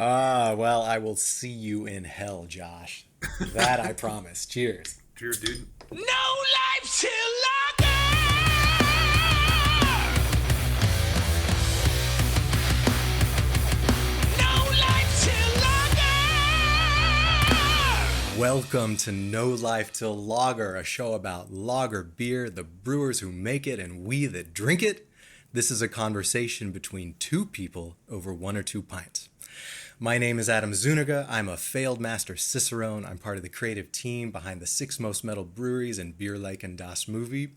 Ah, well, I will see you in hell, Josh. That I promise. Cheers. Cheers, dude. No life till lager. No life till lager. Welcome to No Life Til Lager, a show about lager beer, the brewers who make it, and we that drink it. This is a conversation between two people over one or two pints. My name is Em Zuniga. I'm a failed master Cicerone. I'm part of the creative team behind the 6 Most Metal Breweries and Beer Like and Das Movie.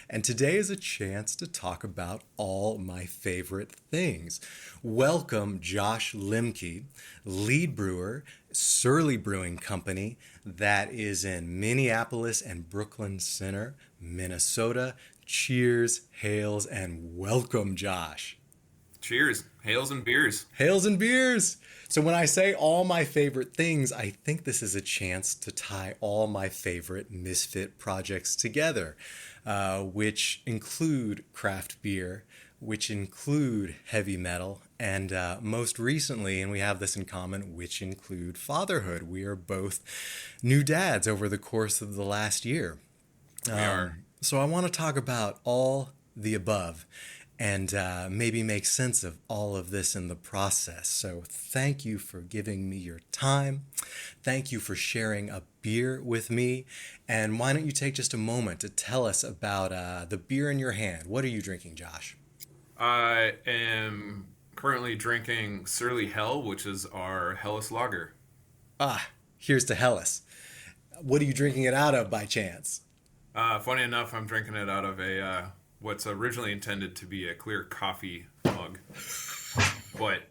And today is a chance to talk about all my favorite things. Welcome Josh Lemke, lead brewer, Surly Brewing Company, that is in Minneapolis and Brooklyn Center, Minnesota. Cheers, hails, and welcome, Josh. Cheers. Hails and beers. Hails and beers. So when I say all my favorite things, I think this is a chance to tie all my favorite misfit projects together, which include craft beer, which include heavy metal, and most recently, and we have this in common, which include fatherhood. We are both new dads over the course of the last year. We are. So I want to talk about all the above and maybe make sense of all of this in the process. So thank you for giving me your time. Thank you for sharing a beer with me. And why don't you take just a moment to tell us about the beer in your hand? What are you drinking, Josh? I am currently drinking Surly Hell, which is our Hellas Lager. Ah, here's to Hellas. What are you drinking it out of by chance? Funny enough, I'm drinking it out of a what's originally intended to be a clear coffee mug, but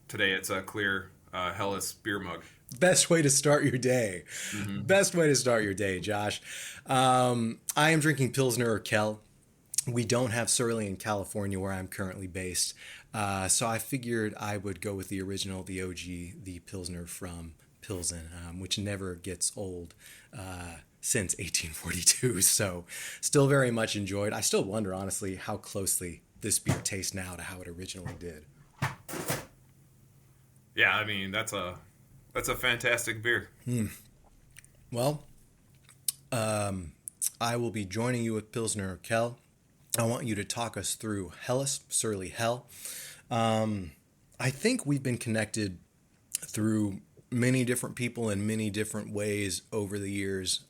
today it's a clear Hellas beer mug. Best way to start your day. Mm-hmm. Best way to start your day, Josh. I am drinking Pilsner or Kel. We don't have Surly in California where I'm currently based. So I figured I would go with the original, the OG, the Pilsner from Pilsen, which never gets old since 1842. So still very much enjoyed. I still wonder, honestly, how closely this beer tastes now to how it originally did. Yeah, I mean that's a fantastic beer. Well, I will be joining you with Pilsner or Kel. I want you to talk us through Hellas, Surly Hell. I think we've been connected through many different people in many different ways over the years,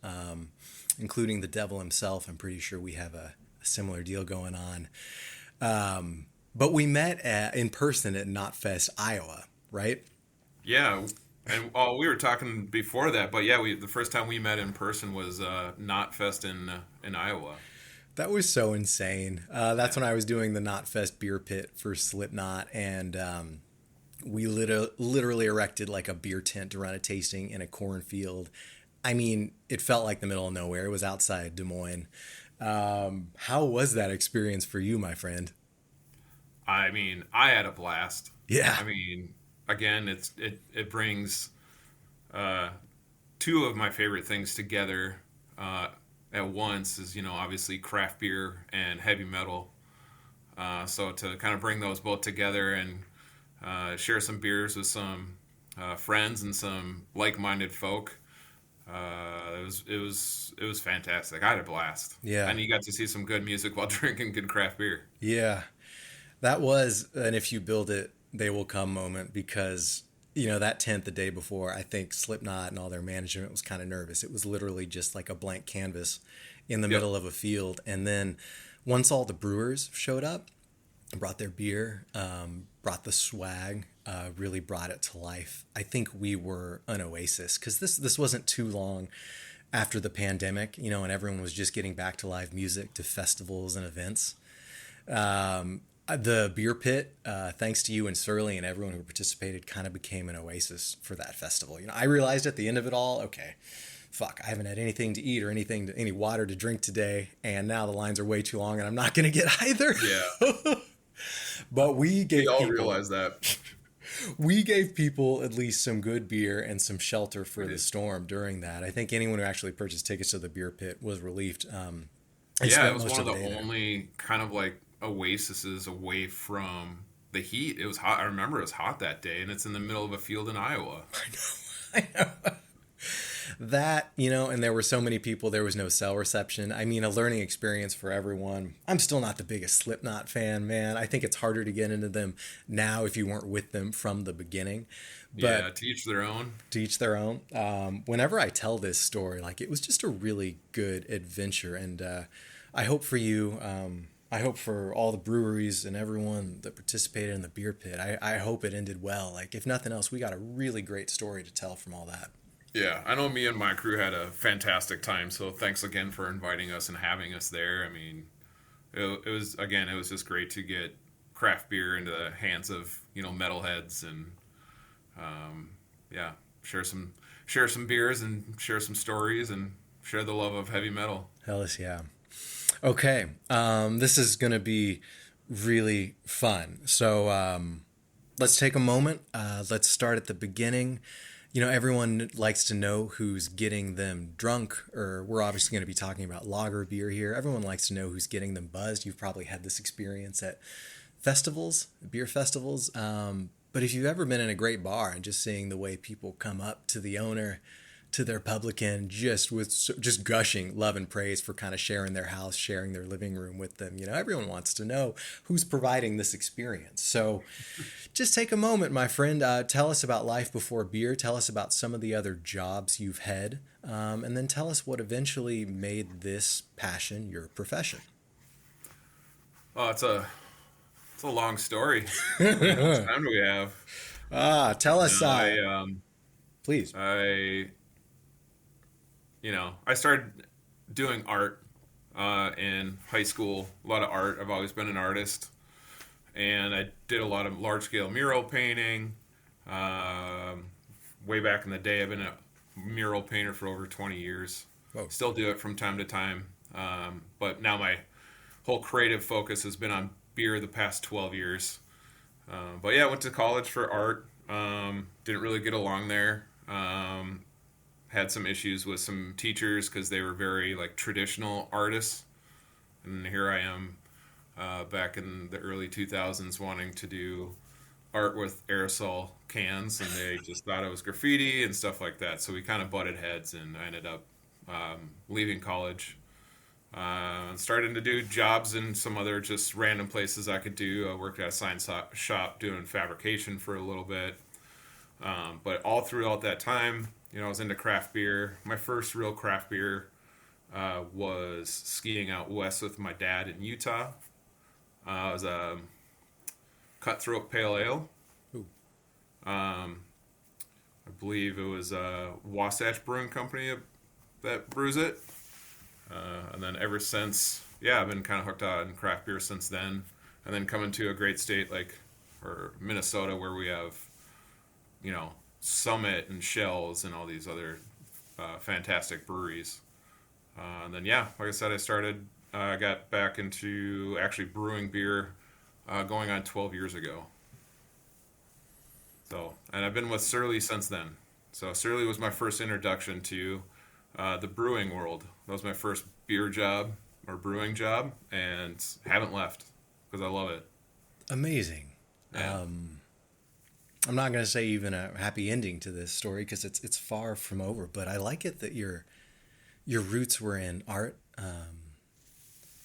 including the devil himself. I'm pretty sure we have a similar deal going on. But we met in person at Knotfest, Iowa, right? Yeah, and we were talking before that, but yeah, the first time we met in person was Knotfest in Iowa. That was so insane. That's when I was doing the Knotfest beer pit for Slipknot, and we literally erected like a beer tent to run a tasting in a cornfield. I mean, it felt like the middle of nowhere. It was outside Des Moines. How was that experience for you, my friend? I mean, I had a blast. Yeah. I mean, again, it brings two of my favorite things together at once. Is obviously craft beer and heavy metal. So to kind of bring those both together and share some beers with some friends and some like-minded folk. It was fantastic. I had a blast. Yeah. And you got to see some good music while drinking good craft beer. Yeah. That was an if you build it, they will come moment because, that tent the day before, I think Slipknot and all their management was kind of nervous. It was literally just like a blank canvas in the middle of a field. And then once all the brewers showed up, brought their beer, brought the swag, really brought it to life. I think we were an oasis because this wasn't too long after the pandemic, and everyone was just getting back to live music, to festivals and events. The beer pit, thanks to you and Surly and everyone who participated, kind of became an oasis for that festival. I realized at the end of it all, okay, fuck, I haven't had anything to eat or any water to drink today, and now the lines are way too long and I'm not going to get either. Yeah. But we all realize that. We gave people at least some good beer and some shelter for the storm during that. I think anyone who actually purchased tickets to the beer pit was relieved. Yeah, it was one of the only kind of like oases away from the heat. It was hot. I remember it was hot that day, and it's in the middle of a field in Iowa. I know. That, and there were so many people, there was no cell reception. I mean, a learning experience for everyone. I'm still not the biggest Slipknot fan, man. I think it's harder to get into them now if you weren't with them from the beginning. But Yeah, to each their own. to each their own. Whenever I tell this story, like, it was just a really good adventure. And I hope for you, I hope for all the breweries and everyone that participated in the beer pit, I hope it ended well. Like, if nothing else, we got a really great story to tell from all that. Yeah, I know me and my crew had a fantastic time, so thanks again for inviting us and having us there. I mean, it was just great to get craft beer into the hands of, metalheads and, yeah, share some beers and share some stories and share the love of heavy metal. Hellas, yeah. Okay, this is going to be really fun. So let's take a moment. Let's start at the beginning. Everyone likes to know who's getting them drunk, or we're obviously going to be talking about lager beer here. Everyone likes to know who's getting them buzzed. You've probably had this experience at festivals, beer festivals. But if you've ever been in a great bar and just seeing the way people come up to the owner, to their publican, just gushing love and praise for kind of sharing their house, sharing their living room with them. Everyone wants to know who's providing this experience. So just take a moment, my friend. Tell us about life before beer. Tell us about some of the other jobs you've had. And then tell us what eventually made this passion your profession. Oh, it's a long story. How much time do we have? Tell us, please. I started doing art in high school, a lot of art. I've always been an artist. And I did a lot of large-scale mural painting. Way back in the day, I've been a mural painter for over 20 years. Whoa. Still do it from time to time. But now my whole creative focus has been on beer the past 12 years. But yeah, I went to college for art. Didn't really get along there. Had some issues with some teachers because they were very traditional artists, and here I am back in the early 2000s wanting to do art with aerosol cans, and they just thought it was graffiti and stuff like that. So we kind of butted heads, and I ended up leaving college and starting to do jobs in some other just random places I could do. I worked at a sign shop doing fabrication for a little bit, but all throughout that time, I was into craft beer. My first real craft beer was skiing out west with my dad in Utah. It was a Cutthroat Pale Ale. Ooh. I believe it was Wasatch Brewing Company that brews it. And then ever since, I've been kind of hooked on craft beer since then. And then coming to a great state or Minnesota, where we have, Summit and Shells and all these other fantastic breweries. And then, like I said, I got back into actually brewing beer going on 12 years ago. So, and I've been with Surly since then. So Surly was my first introduction to the brewing world. That was my first beer job or brewing job, and haven't left because I love it. Amazing. Yeah. I'm not going to say even a happy ending to this story because it's far from over, but I like it that your roots were in art,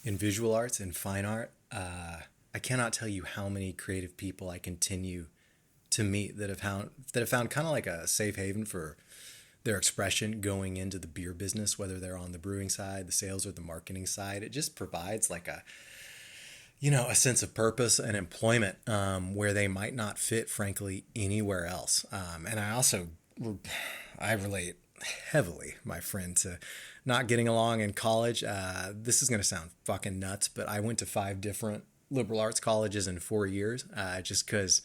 in visual arts, in fine art. I cannot tell you how many creative people I continue to meet that have found kind of like a safe haven for their expression going into the beer business, whether they're on the brewing side, the sales, or the marketing side. It just provides like a sense of purpose and employment where they might not fit, frankly, anywhere else. And I relate heavily, my friend, to not getting along in college. This is going to sound fucking nuts, but I went to 5 different liberal arts colleges in 4 years just because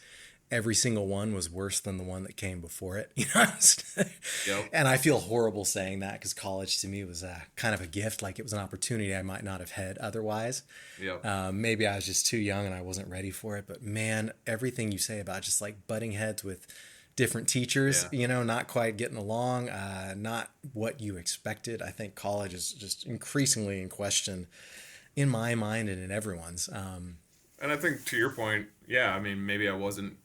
every single one was worse than the one that came before it. Yep. And I feel horrible saying that because college to me was kind of a gift. Like, it was an opportunity I might not have had otherwise. Yep. Maybe I was just too young and I wasn't ready for it. But man, everything you say about just like butting heads with different teachers, not quite getting along, not what you expected. I think college is just increasingly in question in my mind and in everyone's. And I think to your point, yeah, I mean, maybe I wasn't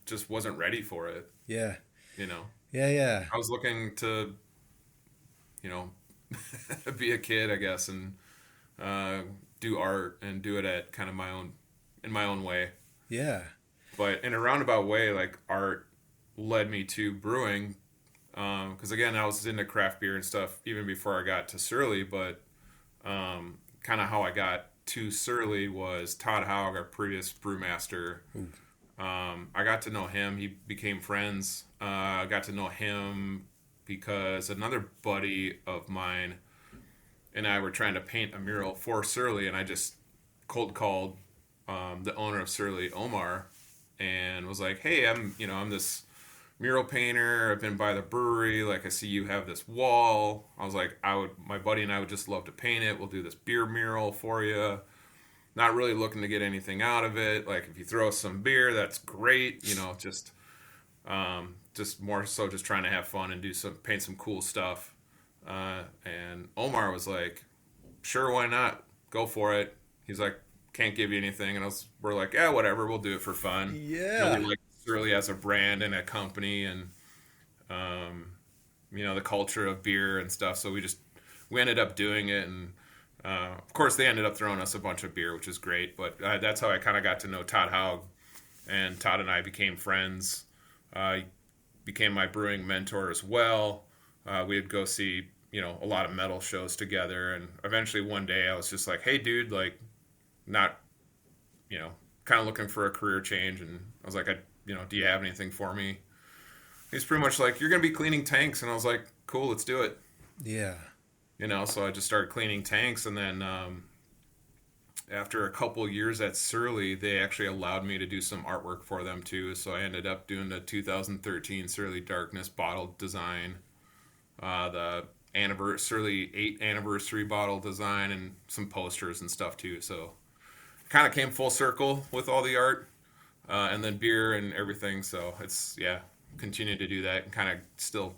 ready for it, Yeah. you know. Yeah, yeah. I was looking to, you know, be a kid, I guess, and uh, do art and do it at kind of in my own way. Yeah. But in a roundabout way, like art led me to brewing. Because again, I was into craft beer and stuff even before I got to Surly. But kind of how I got to Surly was Todd Haug, our previous brewmaster. I got to know him. He became friends. I got to know him because another buddy of mine and I were trying to paint a mural for Surly, and I just cold called the owner of Surly, Omar, and was like, "Hey, I'm this mural painter. I've been by the brewery. Like, I see you have this wall." I was like, my buddy and I would just love to paint it. We'll do this beer mural for you. Not really looking to get anything out of it. Like, if you throw us some beer, that's great. Just more so just trying to have fun and paint some cool stuff. And Omar was like, "Sure, why not? Go for it." He's like, "Can't give you anything," and we're like, "Yeah, whatever. We'll do it for fun." We Yeah. like Surly as a brand and a company, and um, the culture of beer and stuff. So we ended up doing it, and of course they ended up throwing us a bunch of beer, which is great. But that's how I kind of got to know Todd Haug, and Todd and I became friends. He became my brewing mentor as well. We'd go see a lot of metal shows together, and eventually one day I was just like, "Hey, dude, like, not kind of looking for a career change," and I was like, "Do you have anything for me?" He's pretty much like, "You're gonna be cleaning tanks," and I was like, "Cool, let's do it." Yeah. So I just started cleaning tanks, and then after a couple years at Surly, they actually allowed me to do some artwork for them too. So I ended up doing the 2013 Surly Darkness bottle design, the Surly 8 anniversary bottle design, and some posters and stuff too. So kind of came full circle with all the art, and then beer and everything. So it's, yeah, continue to do that and kind of still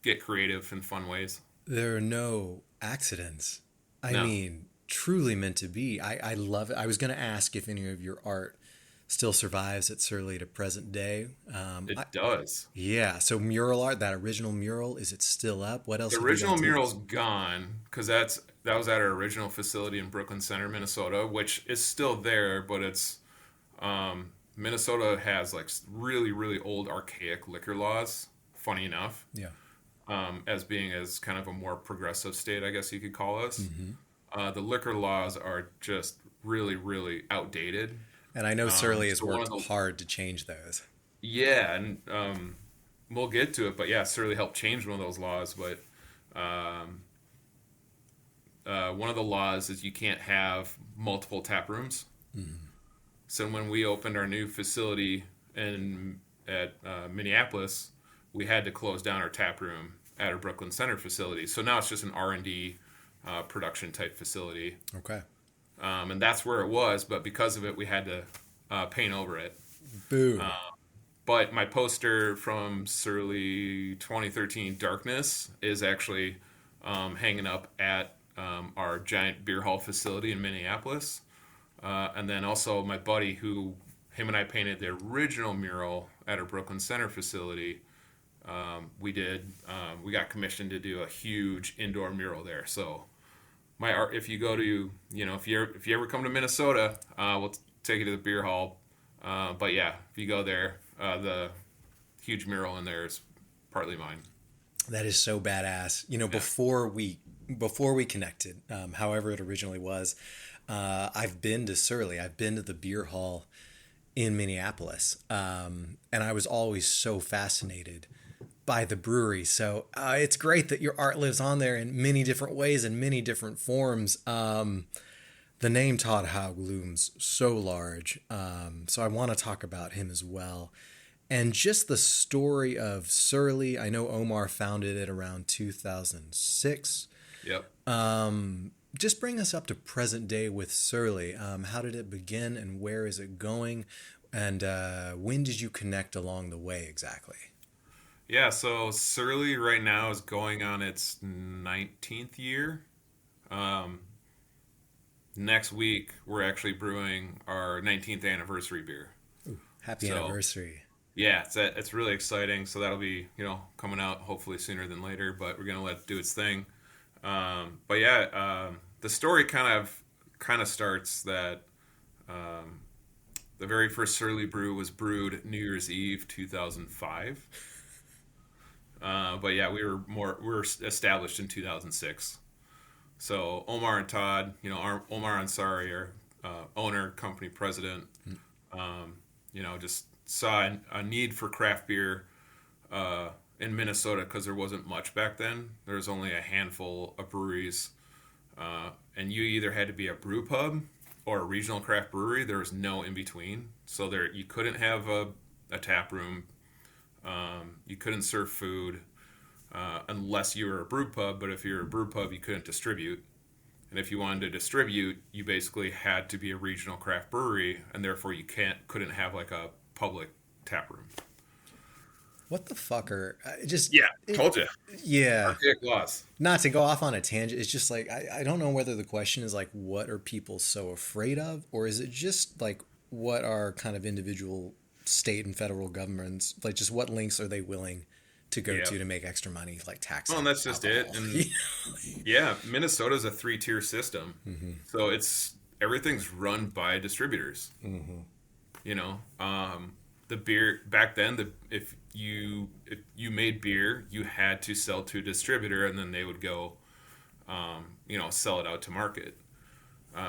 get creative in fun ways. There are no accidents. I No, mean, truly meant to be. I love it. I was going to ask if any of your art still survives at Surly to present day. it does. Yeah. So mural art, that original mural, is it still up? What The else have you done original to it? mural's gone because that was at our original facility in Brooklyn Center, Minnesota, which is still there, but it's Minnesota has like really really old archaic liquor laws. Funny enough, Yeah. as being as kind of a more progressive state, I guess you could call us. The liquor laws are just really really outdated. And I know Surly has So one of worked the hard to change those. Yeah, and we'll get to it, but yeah, Surly helped change one of those laws, but. One of the laws is you can't have multiple tap rooms. So when we opened our new facility at Minneapolis, we had to close down our tap room at our Brooklyn Center facility. So now it's just an R&D production type facility, Okay. and that's where it was. But because of it, we had to paint over it. Boo. But my poster from Surly 2013 Darkness is actually hanging up at our giant beer hall facility in Minneapolis. And then also my buddy, him and I painted the original mural at our Brooklyn Center facility. We got commissioned to do a huge indoor mural there. So my art, if you go to, if you ever come to Minnesota, we'll take you to the beer hall. But yeah, if you go there, the huge mural in there is partly mine. That is so badass. Yeah. Before we connected, however it originally was, I've been to Surly. I've been to the beer hall in Minneapolis, and I was always so fascinated by the brewery. So it's great that your art lives on there in many different ways and many different forms. The name Todd Haug looms so large, so I want to talk about him as well. And just the story of Surly. I know Omar founded it around 2006. Yep. Just bring us up to present day with Surly. How did it begin and where is it going? And when did you connect along the way exactly? Yeah, so Surly right now is going on its 19th year. Um, Next week, we're actually brewing our 19th anniversary beer. Happy So anniversary. yeah, it's really exciting. So that'll be coming out hopefully sooner than later. But we're gonna let it do its thing. But yeah, the story kind of starts that um, the very first Surly Brew was brewed New Year's Eve 2005. But yeah, we were established in 2006. So Omar and Todd, Omar Ansari, our owner, company president, just saw a need for craft beer in Minnesota because there wasn't much back then. There was only a handful of breweries, and you either had to be a brew pub or a regional craft brewery. There was no in between. So there, you couldn't have a tap room. You couldn't serve food unless you were a brew pub. But if you're a brew pub, you couldn't distribute. And if you wanted to distribute, you basically had to be a regional craft brewery, and therefore you couldn't have like a public tap room. What the fucker? Just Yeah, told you. yeah. Archaic laws. Not to go off on a tangent, it's just like I don't know whether the question is like what are people so afraid of, or is it just like what are kind of individual state and federal governments like just what links are they willing to go Yeah. to make extra money, like tax? Well, and that's just it. alcohol? And yeah, Minnesota's a 3-tier system, so everything's run by distributors. You know, the beer back then, if you made beer, you had to sell to a distributor, and then they would go, sell it out to market.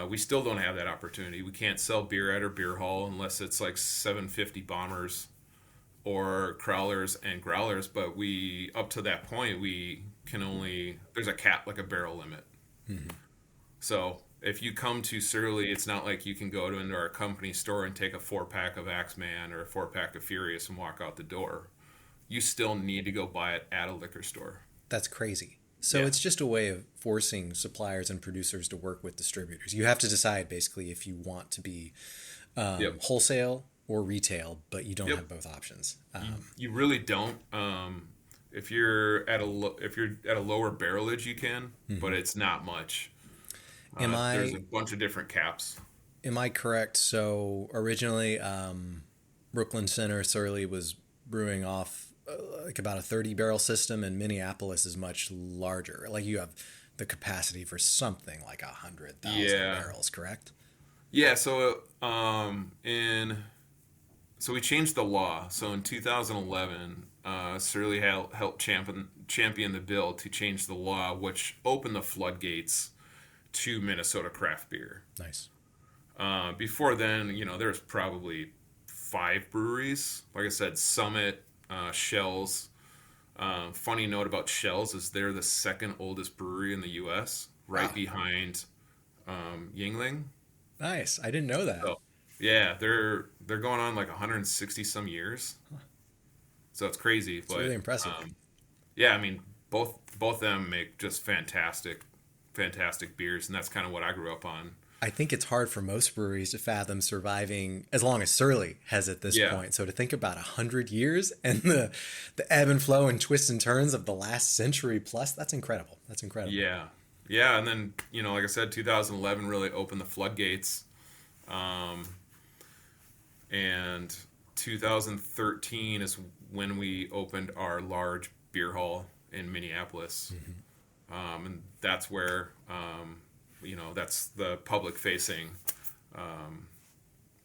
We still don't have that opportunity. We can't sell beer at our beer hall unless it's like 750 bombers or crowlers and growlers. But up to that point, we can only, there's a cap, like a barrel limit. So if you come to Surly, it's not like you can go into our company store and take a 4-pack of Axeman or a 4-pack of Furious and walk out the door. You still need to go buy it at a liquor store. That's crazy. So Yeah. it's just a way of forcing suppliers and producers to work with distributors. You have to decide basically if you want to be Yep. wholesale or retail, but you don't Yep. have both options. You really don't. If you're at a lower barrelage, you can, but it's not much. Am There's I a bunch of different caps. am I correct? So originally, Brooklyn Center Surly was brewing off like about a 30 barrel system, and Minneapolis is much larger. Like you have the capacity for something like 100,000 Yeah. barrels, correct? Yeah. So we changed the law. So in 2011, Surly helped champion the bill to change the law, which opened the floodgates to Minnesota craft beer. Nice. Before then, there's probably 5 breweries. Like I said, Summit, Shells. Funny note about Shells is they're the second oldest brewery in the U.S., right Wow. behind Yingling. Nice. I didn't know that. So yeah, they're going on like 160 some years. So it's crazy. It's really impressive. Yeah, I mean both them make just fantastic beers, and that's kind of what I grew up on. I think it's hard for most breweries to fathom surviving as long as Surly has at this Yeah. point. So to think about 100 years and the ebb and flow and twists and turns of the last century plus, that's incredible. That's incredible. Yeah, and then like I said, 2011 really opened the floodgates, and 2013 is when we opened our large beer hall in Minneapolis, and that's where that's the public facing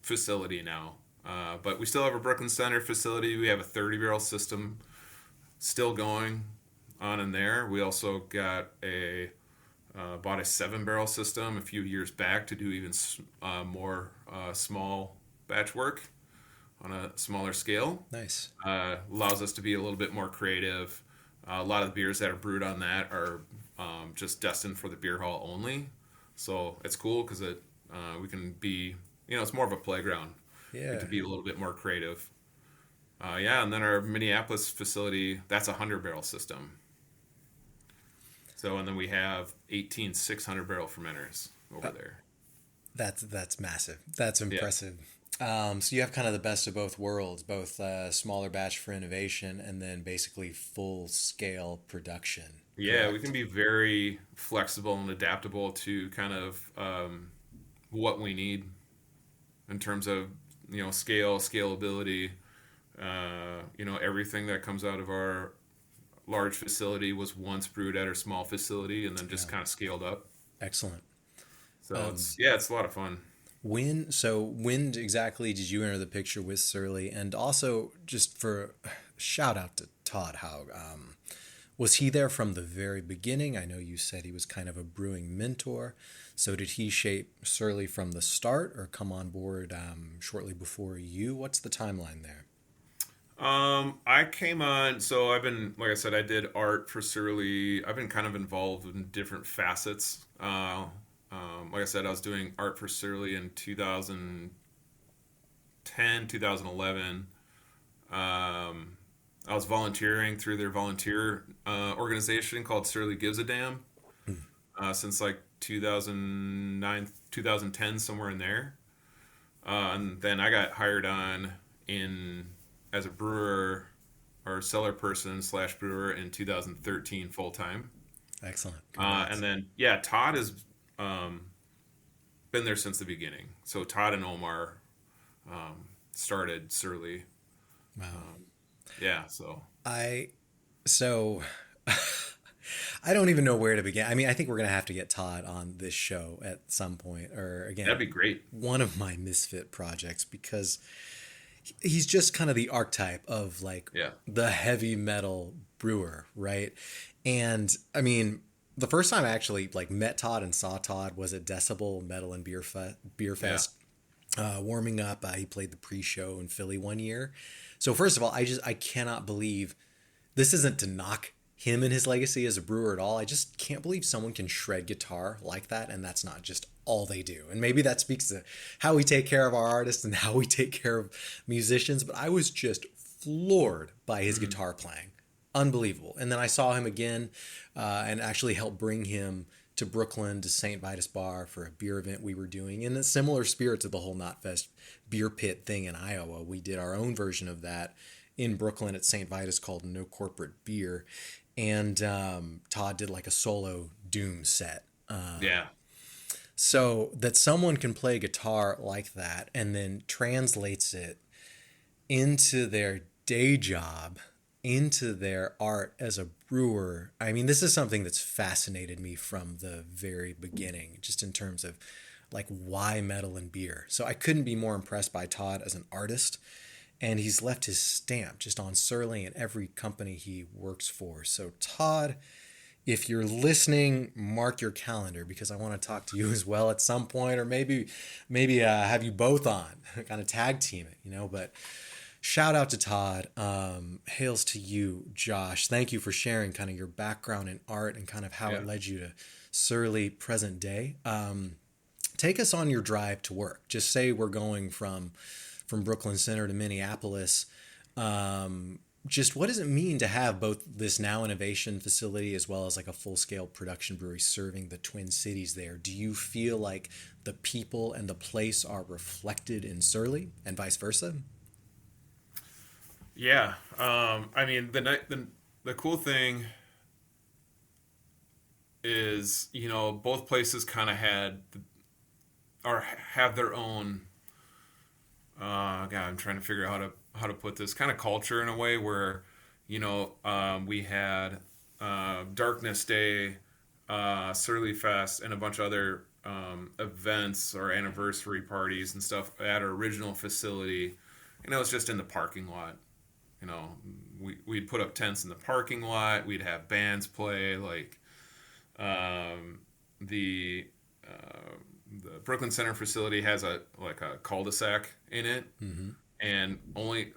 facility now. But we still have a Brooklyn Center facility. We have a 30 barrel system still going on in there. We also got bought a 7 barrel system a few years back to do even more small batch work on a smaller scale. Nice. Allows us to be a little bit more creative. A lot of the beers that are brewed on that are just destined for the beer hall only. So it's cool because we can be, it's more of a playground. Yeah. We can be a little bit more creative. And then our Minneapolis facility, that's a 100 barrel system. So, and then we have 18 600 barrel fermenters over there. That's massive. That's impressive. So you have kind of the best of both worlds, both smaller batch for innovation and then basically full scale production. Yeah, we correct? can be very flexible and adaptable to kind of what we need in terms of scalability. Everything that comes out of our large facility was once brewed at our small facility and then just kind of scaled up. Excellent. So it's a lot of fun. When exactly did you enter the picture with Surly? And also, just for shout out to Todd Haug, was he there from the very beginning? I know you said he was kind of a brewing mentor. So did he shape Surly from the start or come on board shortly before you? What's the timeline there? I came on, so I've been, like I said, I did art for Surly. I've been kind of involved in different facets. Like I said, I was doing art for Surly in 2010, 2011. I was volunteering through their volunteer organization called Surly Gives a Damn since like 2009, 2010, somewhere in there. And then I got hired on in as a brewer or cellar person / brewer in 2013 full time. Excellent. And then Todd has been there since the beginning. So Todd and Omar started Surly. Wow. So I don't even know where to begin. I mean, I think we're going to have to get Todd on this show at some point, or again, that'd be great. One of my misfit projects, because he's just kind of the archetype of the heavy metal brewer, right? And I mean, the first time I actually met Todd and saw Todd was at Decibel Metal and Beer Fest. Warming up. He played the pre-show in Philly one year. So first of all, I cannot believe, this isn't to knock him and his legacy as a brewer at all. I just can't believe someone can shred guitar like that, and that's not just all they do. And maybe that speaks to how we take care of our artists and how we take care of musicians. But I was just floored by his guitar playing. Unbelievable. And then I saw him again and actually helped bring him to Brooklyn to St. Vitus Bar for a beer event we were doing in a similar spirit to the whole Knotfest beer pit thing in Iowa. We did our own version of that in Brooklyn at St. Vitus called No Corporate Beer. And Todd did like a solo doom set. So that someone can play guitar like that and then translates it into their day job, into their art as a brewer. I mean, this is something that's fascinated me from the very beginning, just in terms of why metal and beer. So I couldn't be more impressed by Todd as an artist, and he's left his stamp just on Surly and every company he works for. So Todd, if you're listening, mark your calendar, because I want to talk to you as well at some point, or maybe have you both on, kind of tag team it, but shout out to Todd. Hails to you, Josh. Thank you for sharing kind of your background in art and kind of how it led you to Surly present day. Take us on your drive to work. Just say we're going from Brooklyn Center to Minneapolis. Just what does it mean to have both this now innovation facility as well as a full-scale production brewery serving the Twin Cities there? Do you feel like the people and the place are reflected in Surly and vice versa? Yeah. I mean, the cool thing is, both places kind of have their own, God, I'm trying to figure out how to put this kind of culture in a way where, we had Darkness Day, Surly Fest, and a bunch of other events or anniversary parties and stuff at our original facility. It's just in the parking lot. We'd put up tents in the parking lot. We'd have bands play. The Brooklyn Center facility has a cul-de-sac in it, and only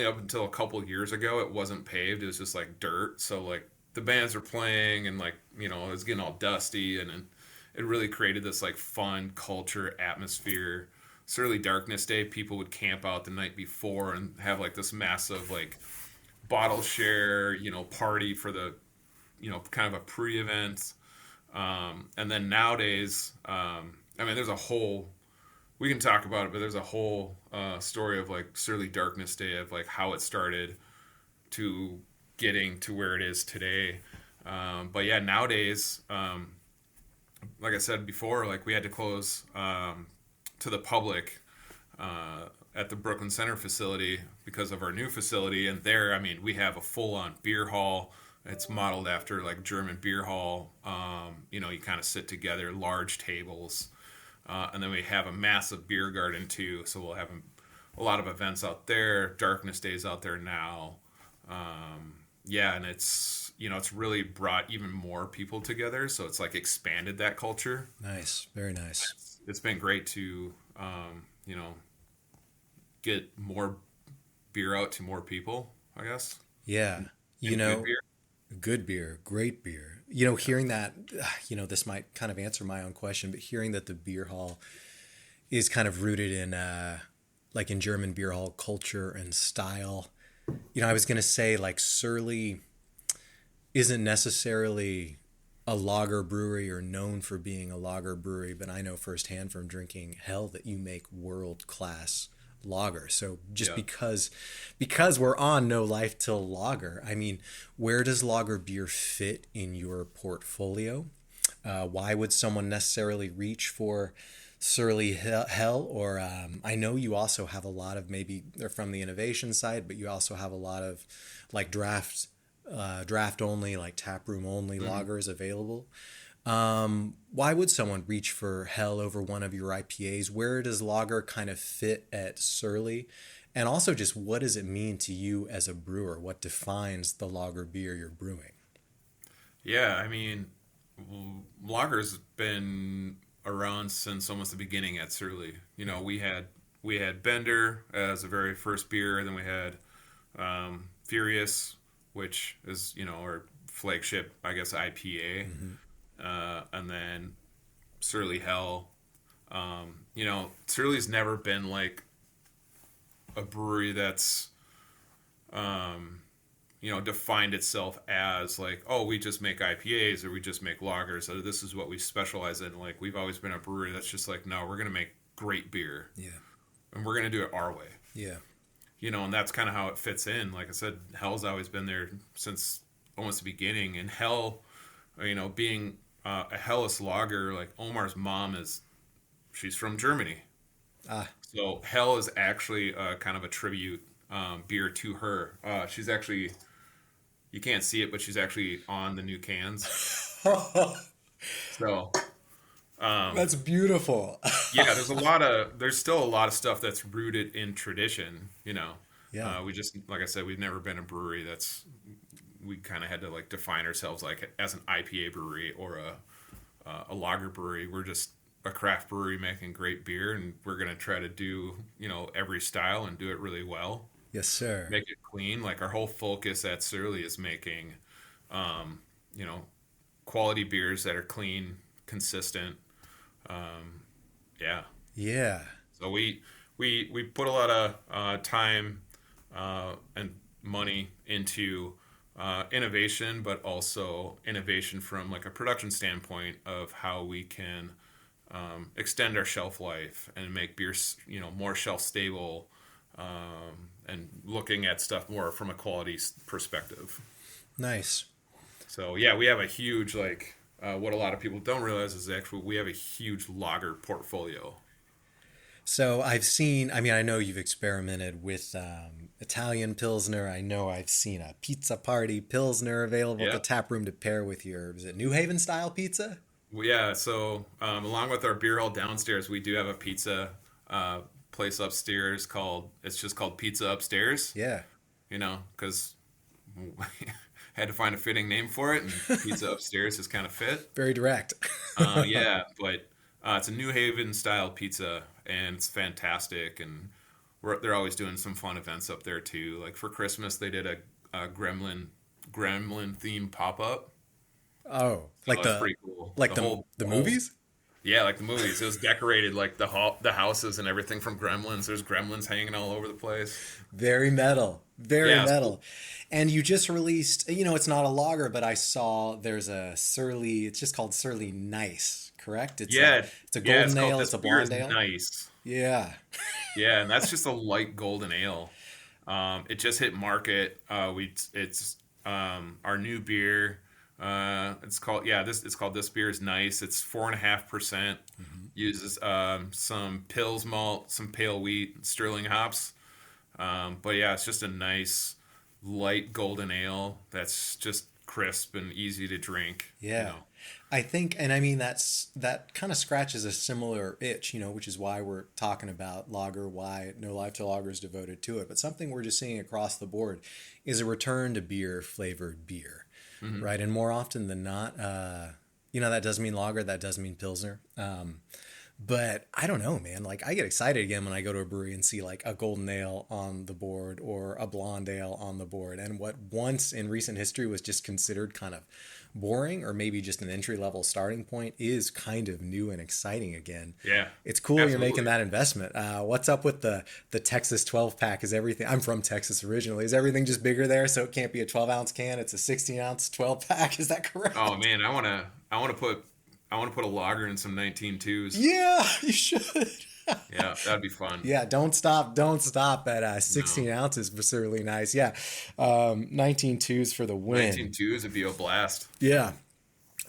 up until a couple years ago it wasn't paved. It was just dirt. So the bands are playing, and it was getting all dusty, and it really created this fun culture atmosphere. Surly Darkness Day, people would camp out the night before and have this massive bottle share, party for the, kind of a pre-event. And then nowadays, I mean, there's a whole, we can talk about it, but there's a whole story of Surly Darkness Day, of how it started to getting to where it is today. But yeah, nowadays, like I said before, we had to close to the public at the Brooklyn Center facility because of our new facility. And there, I mean, we have a full-on beer hall. It's modeled after like German beer hall. You know, you kind of sit together, large tables, and then we have a massive beer garden too. So we'll have a lot of events out there. Darkness Days out there now. Yeah, and it's, you know, it's really brought even more people together. So it's like expanded that culture. Nice, very nice. It's been great to, you know, get more beer out to more people, I guess. Yeah, you And know, good beer. good beer, great beer. You know, hearing that, you know, this might kind of answer my own question, but hearing that the beer hall is kind of rooted in, like in German beer hall culture and style. You know, I was going to say like Surly isn't necessarily a lager brewery or known for being a lager brewery, but I know firsthand from drinking Hell that you make world class lager. So just Yeah. because we're on No Life Till Lager, I mean, where does lager beer fit in your portfolio? Why would someone necessarily reach for Surly Hell? Or I know you also have a lot of, maybe they're from the innovation side, but you also have a lot of like draft only, like tap room only lagers available. Why would someone reach for Hell over one of your IPAs? Where does lager kind of fit at Surly? And also just what does it mean to you as a brewer? What defines the lager beer you're brewing? Yeah, I mean, lager's been around since almost the beginning at Surly. You know, we had Bender as the very first beer, then we had Furious, which is, you know, our flagship, I guess, IPA, and then Surly Hell. You know, Surly's never been like a brewery that's you know, defined itself as like, oh, we just make IPAs or we just make lagers. Or this is what we specialize in. Like, we've always been a brewery that's just like, no, we're going to make great beer. Yeah. And we're going to do it our way. Yeah. You know, and that's kind of how it fits in. Like I said, Hell's always been there since almost the beginning. And Hell, you know, being a Helles lager, like Omar's mom she's from Germany. Ah, So Hell is actually kind of a tribute beer to her. She's actually, you can't see it, but she's actually on the new cans. So that's beautiful. yeah, there's still a lot of stuff that's rooted in tradition. You know, Yeah. we just, like I said, we've never been a brewery we kind of had to like define ourselves like as an IPA brewery or a lager brewery. We're just a craft brewery making great beer, and we're gonna try to do, you know, every style and do it really well. Yes, sir. Make it clean. Like our whole focus at Surly is making, you know, quality beers that are clean, consistent. Yeah. Yeah. So we put a lot of time and money into innovation, but also innovation from like a production standpoint of how we can extend our shelf life and make beers, you know, more shelf stable, and looking at stuff more from a quality perspective. Nice. So yeah, we have a huge like what a lot of people don't realize is actually we have a huge lager portfolio. So I've seen, I mean, I know you've experimented with Italian Pilsner. I know I've seen a pizza party Pilsner available at the Yeah. tap room to pair with your, is it New Haven style pizza? Well, yeah, so along with our beer hall downstairs, we do have a pizza place upstairs it's just called Pizza Upstairs, Yeah. you know, because had to find a fitting name for it, and Pizza Upstairs is kind of fit. Very direct. Yeah, but it's a New Haven style pizza, and it's fantastic, and they're always doing some fun events up there too. Like for Christmas, they did a gremlin themed pop up. Oh, like That's the, pretty cool. like the whole movies? Yeah, like the movies. It was decorated like the houses and everything from Gremlins. There's Gremlins hanging all over the place. Very metal. Very Yeah, it's metal. cool. And you just released, you know, it's not a lager, but I saw there's a Surly, it's just called Surly Nice, correct? It's Yeah, it's a yeah, golden ale, this it's a beer is blonde ale. nice. Yeah. Yeah, and that's just a light golden ale. It just hit market. It's our new beer. It's called This Beer is Nice. It's 4.5%. Uses some Pils malt, some pale wheat, sterling hops. But yeah, it's just a nice light golden ale that's just crisp and easy to drink. Yeah. You know. I think, and I mean, that kind of scratches a similar itch, which is why we're talking about lager, why No Life Till Lager is devoted to it. But something we're just seeing across the board is a return to beer flavored beer, right? And more often than not, that does mean lager, that does mean Pilsner. But I don't know, man. Like, I get excited again when I go to a brewery and see like a golden ale on the board or a blonde ale on the board. And what once in recent history was just considered kind of boring or maybe just an entry level starting point is kind of new and exciting again. Yeah, it's cool absolutely. You're making that investment. What's up with the Texas 12 pack? Is everything? I'm from Texas originally. Is everything just bigger there? So it can't be a 12-ounce can. It's a 16-ounce 12 pack. Is that correct? Oh man, I want to put a lager in some 19.2s. Yeah, you should. Yeah, that'd be fun. Yeah, don't stop at 16 ounces for Surly Nice. Yeah, 19.2s for the win. 19.2s would be a blast. Yeah,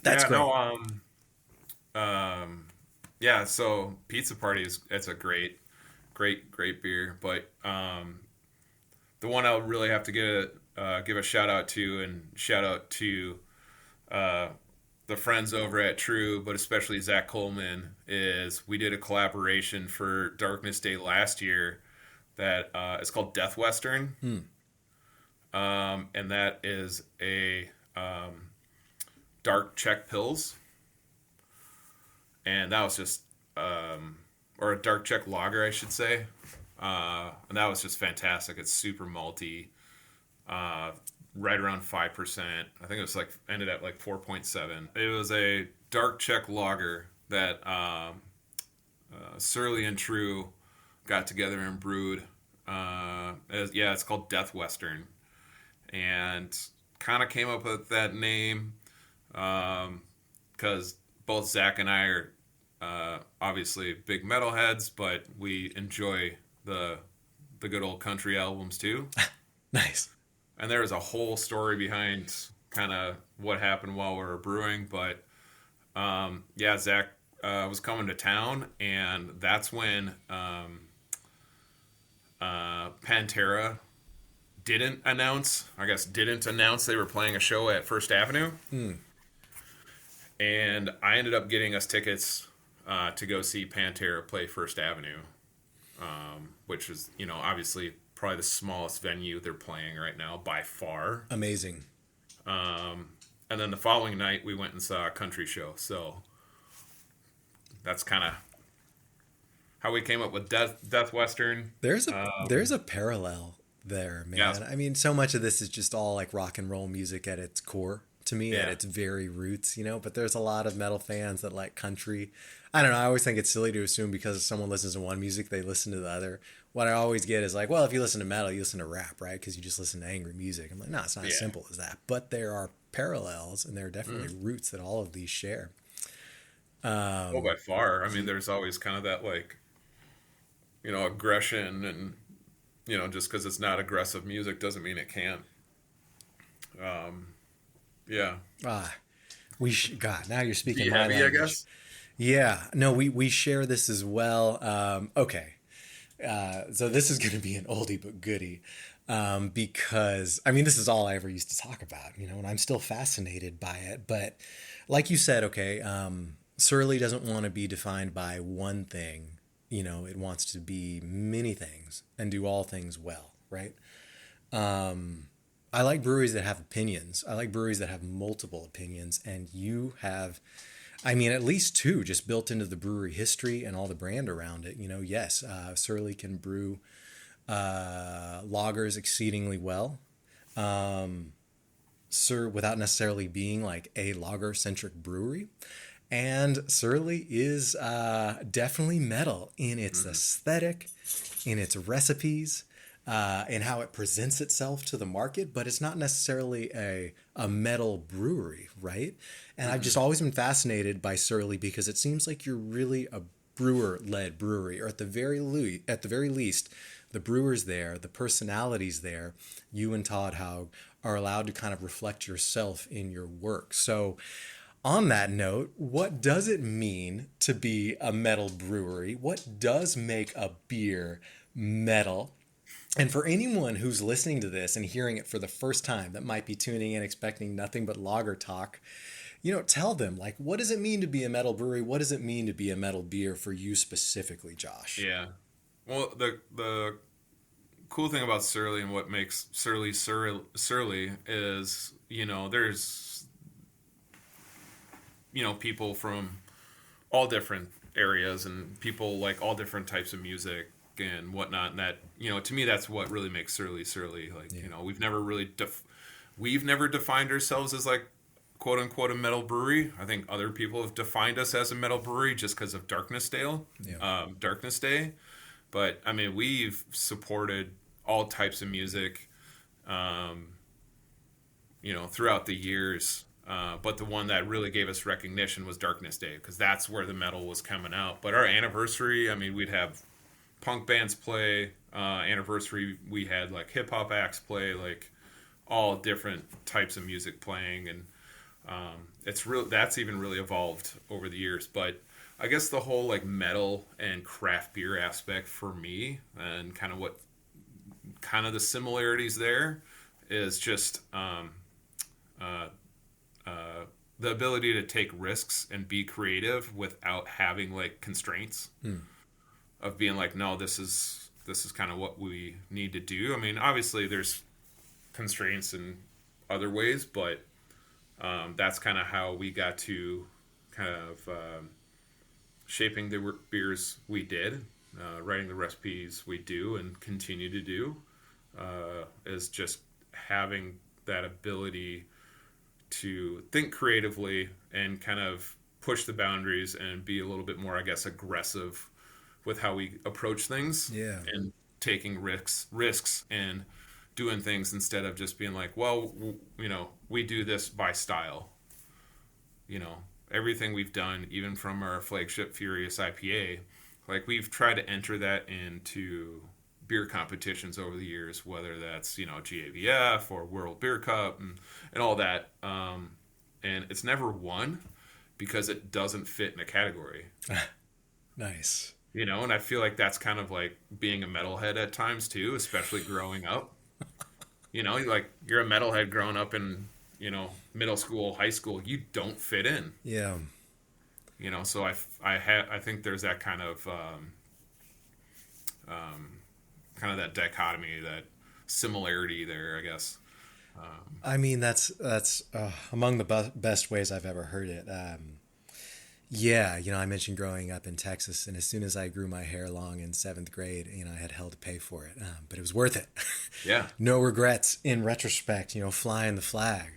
that's great. Yeah, so Pizza Party it's a great beer, but the one I'll really have to give a shout out to, and shout out to the friends over at True, but especially Zach Coleman, is we did a collaboration for Darkness Day last year that is called Death Western. And that is a dark Czech Pils. And that was just, or a dark Czech lager, I should say. And that was just fantastic. It's super malty. Right around 5%. I think it was ended at 4.7. It was a dark Czech lager that Surly and True got together and brewed. It's called Death Western, and kind of came up with that name because both Zach and I are obviously big metalheads, but we enjoy the good old country albums too. Nice. And there was a whole story behind kind of what happened while we were brewing. But, Zach was coming to town, and that's when Pantera didn't announce they were playing a show at First Avenue. And I ended up getting us tickets to go see Pantera play First Avenue, which is, obviously probably the smallest venue they're playing right now by far. Amazing. And then the following night we went and saw a country show. So that's kind of how we came up with Death Western. There's a parallel there, man. Yeah. I mean, so much of this is just all like rock and roll music at its core to me, at its very roots, but there's a lot of metal fans that like country. I don't know. I always think it's silly to assume because someone listens to one music, they listen to the other. What I always get is like, well, if you listen to metal, you listen to rap, right? Because you just listen to angry music. I'm like, no, it's not as simple as that. But there are parallels, and there are definitely roots that all of these share. By far. I mean, there's always kind of that aggression, and just because it's not aggressive music doesn't mean it can't. God, now you're speaking my language. I guess. Yeah, no, we share this as well. Okay. So this is going to be an oldie but goodie, because I mean, this is all I ever used to talk about, and I'm still fascinated by it. But like you said, okay, Surly doesn't want to be defined by one thing. It wants to be many things and do all things well, right? I like breweries that have opinions. I like breweries that have multiple opinions, and you have, I mean, at least two just built into the brewery history and all the brand around it. Yes, Surly can brew lagers exceedingly well, without necessarily being like a lager-centric brewery. And Surly is definitely metal in its aesthetic, in its recipes, and how it presents itself to the market, but it's not necessarily a metal brewery, right? And I've just always been fascinated by Surly because it seems like you're really a brewer-led brewery, or at the very least, the brewers there, the personalities there, you and Todd Haug are allowed to kind of reflect yourself in your work. So on that note, what does it mean to be a metal brewery? What does make a beer metal? And for anyone who's listening to this and hearing it for the first time that might be tuning in expecting nothing but lager talk, tell them, like, what does it mean to be a metal brewery? What does it mean to be a metal beer for you specifically, Josh? Yeah. Well, the cool thing about Surly and what makes Surly is, there's, people from all different areas and people like all different types of music and whatnot. And that, to me, that's what really makes Surly. Like, we've never really, we've never defined ourselves as like, quote unquote, a metal brewery. I think other people have defined us as a metal brewery just because of Darkness Day. But I mean, we've supported all types of music, throughout the years. But the one that really gave us recognition was Darkness Day, because that's where the metal was coming out. But our anniversary, I mean, we'd have punk bands play. Anniversary, we had like hip hop acts play, like all different types of music playing, and that's even really evolved over the years. But I guess the whole like metal and craft beer aspect for me, and kind of the similarities there, is just the ability to take risks and be creative without having like constraints of being like, no, this is kind of what we need to do. I mean, obviously there's constraints in other ways, but that's kind of how we got to kind of shaping the beers we did, writing the recipes we do and continue to do, is just having that ability to think creatively and kind of push the boundaries and be a little bit more, I guess, aggressive with how we approach things. Yeah. And taking risks and doing things instead of just being like, well, we do this by style. Everything we've done, even from our flagship Furious IPA, like we've tried to enter that into beer competitions over the years, whether that's, GAVF or World Beer Cup and all that. And it's never won because it doesn't fit in a category. Nice. And I feel like that's kind of like being a metalhead at times too, especially growing up. Like you're a metalhead growing up in, middle school, high school, you don't fit in. Yeah. So I think there's that kind of that dichotomy, that similarity there, I guess. I mean, that's among the best ways I've ever heard it. Yeah, I mentioned growing up in Texas, and as soon as I grew my hair long in 7th grade, I had hell to pay for it, but it was worth it. Yeah. No regrets in retrospect, flying the flag.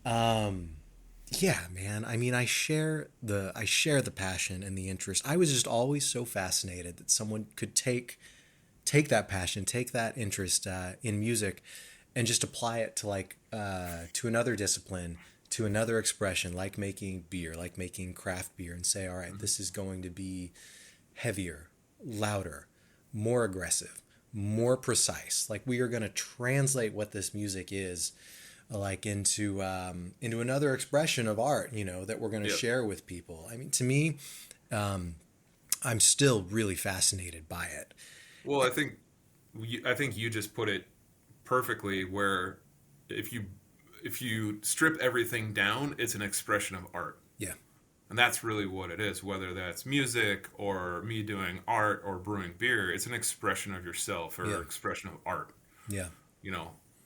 Yeah, man. I mean, I share the passion and the interest. I was just always so fascinated that someone could take that passion, take that interest in music, and just apply it to to another discipline, to another expression, like making beer, like making craft beer, and say, all right, this is going to be heavier, louder, more aggressive, more precise. Like we are going to translate what this music is like into another expression of art, that we're going to share with people. I mean, to me, I'm still really fascinated by it. Well, I think you just put it perfectly, where if you strip everything down, it's an expression of art. Yeah. And that's really what it is, whether that's music or me doing art or brewing beer. It's an expression of yourself, or an expression of art. Yeah.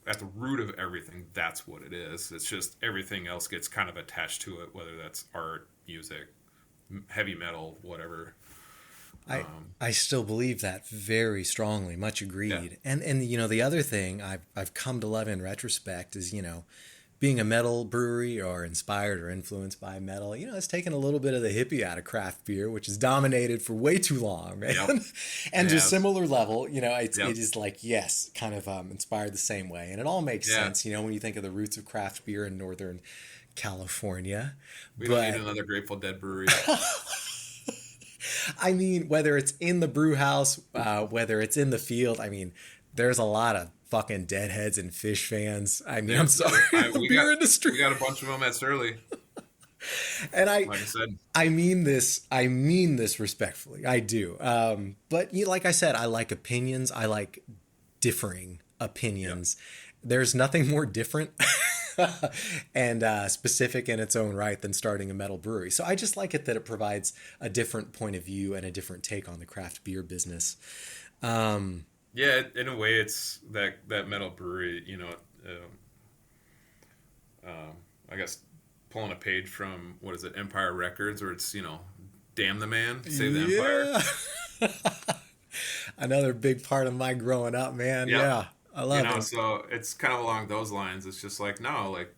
At the root of everything, that's what it is. It's just everything else gets kind of attached to it, whether that's art, music, heavy metal, whatever. I still believe that very strongly. Much agreed. Yeah. And the other thing I've come to love in retrospect is, being a metal brewery or inspired or influenced by metal, it's taken a little bit of the hippie out of craft beer, which is dominated for way too long, right? Yep. And just similar level, it is like, yes, kind of inspired the same way. And it all makes sense, when you think of the roots of craft beer in Northern California. We don't need another Grateful Dead brewery. I mean, whether it's in the brew house, whether it's in the field, I mean, there's a lot of fucking deadheads and fish fans. I mean, I'm sorry, the beer industry. We got a bunch of them at Surly. And Like I said, I mean this respectfully. I do. But like I said, I like opinions. I like differing opinions. There's nothing more different and specific in its own right than starting a metal brewery. So I just like it that it provides a different point of view and a different take on the craft beer business. yeah, in a way, it's that metal brewery. I guess pulling a page from what is it, Empire Records, where it's damn the man, save the empire. Another big part of my growing up, man. Yeah, I love it. So it's kind of along those lines. It's just like, no, like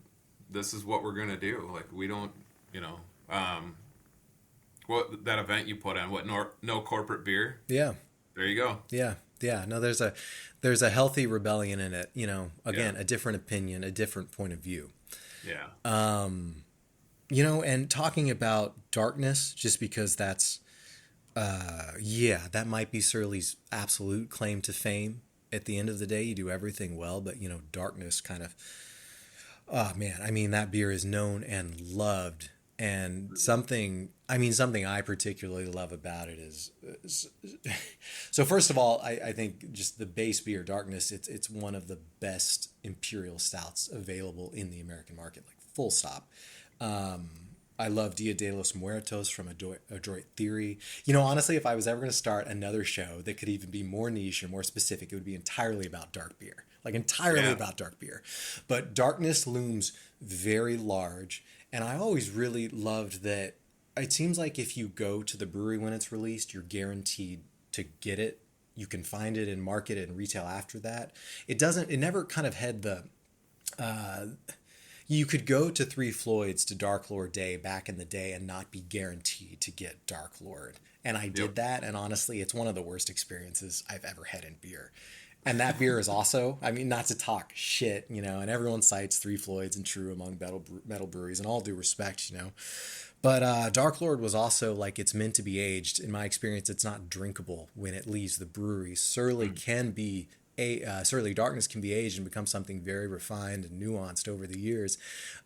this is what we're gonna do. Like we don't, what that event you put on, what no corporate beer. Yeah. There you go. Yeah. Yeah. No, there's a healthy rebellion in it. Again, a different opinion, a different point of view. Yeah. And talking about darkness, just because that's, that might be Surly's absolute claim to fame. At the end of the day, you do everything well, but darkness kind of, oh man, I mean, that beer is known and loved. And something I particularly love about it is so first of all, I think just the base beer darkness, it's one of the best imperial stouts available in the American market, like full stop. I love Dia de los Muertos from Adroit Theory. Honestly, if I was ever going to start another show that could even be more niche or more specific, it would be entirely about dark beer, about dark beer. But darkness looms very large. And I always really loved that it seems like if you go to the brewery when it's released, you're guaranteed to get it. You can find it and market it and retail after that. It never kind of had the, you could go to Three Floyds to Dark Lord Day back in the day and not be guaranteed to get Dark Lord. And I did that. And honestly, it's one of the worst experiences I've ever had in beer. And that beer is also, I mean, not to talk shit, and everyone cites Three Floyds and True among metal breweries, and all due respect, But Dark Lord was also like it's meant to be aged. In my experience, it's not drinkable when it leaves the brewery. Surly Darkness can be aged and become something very refined and nuanced over the years.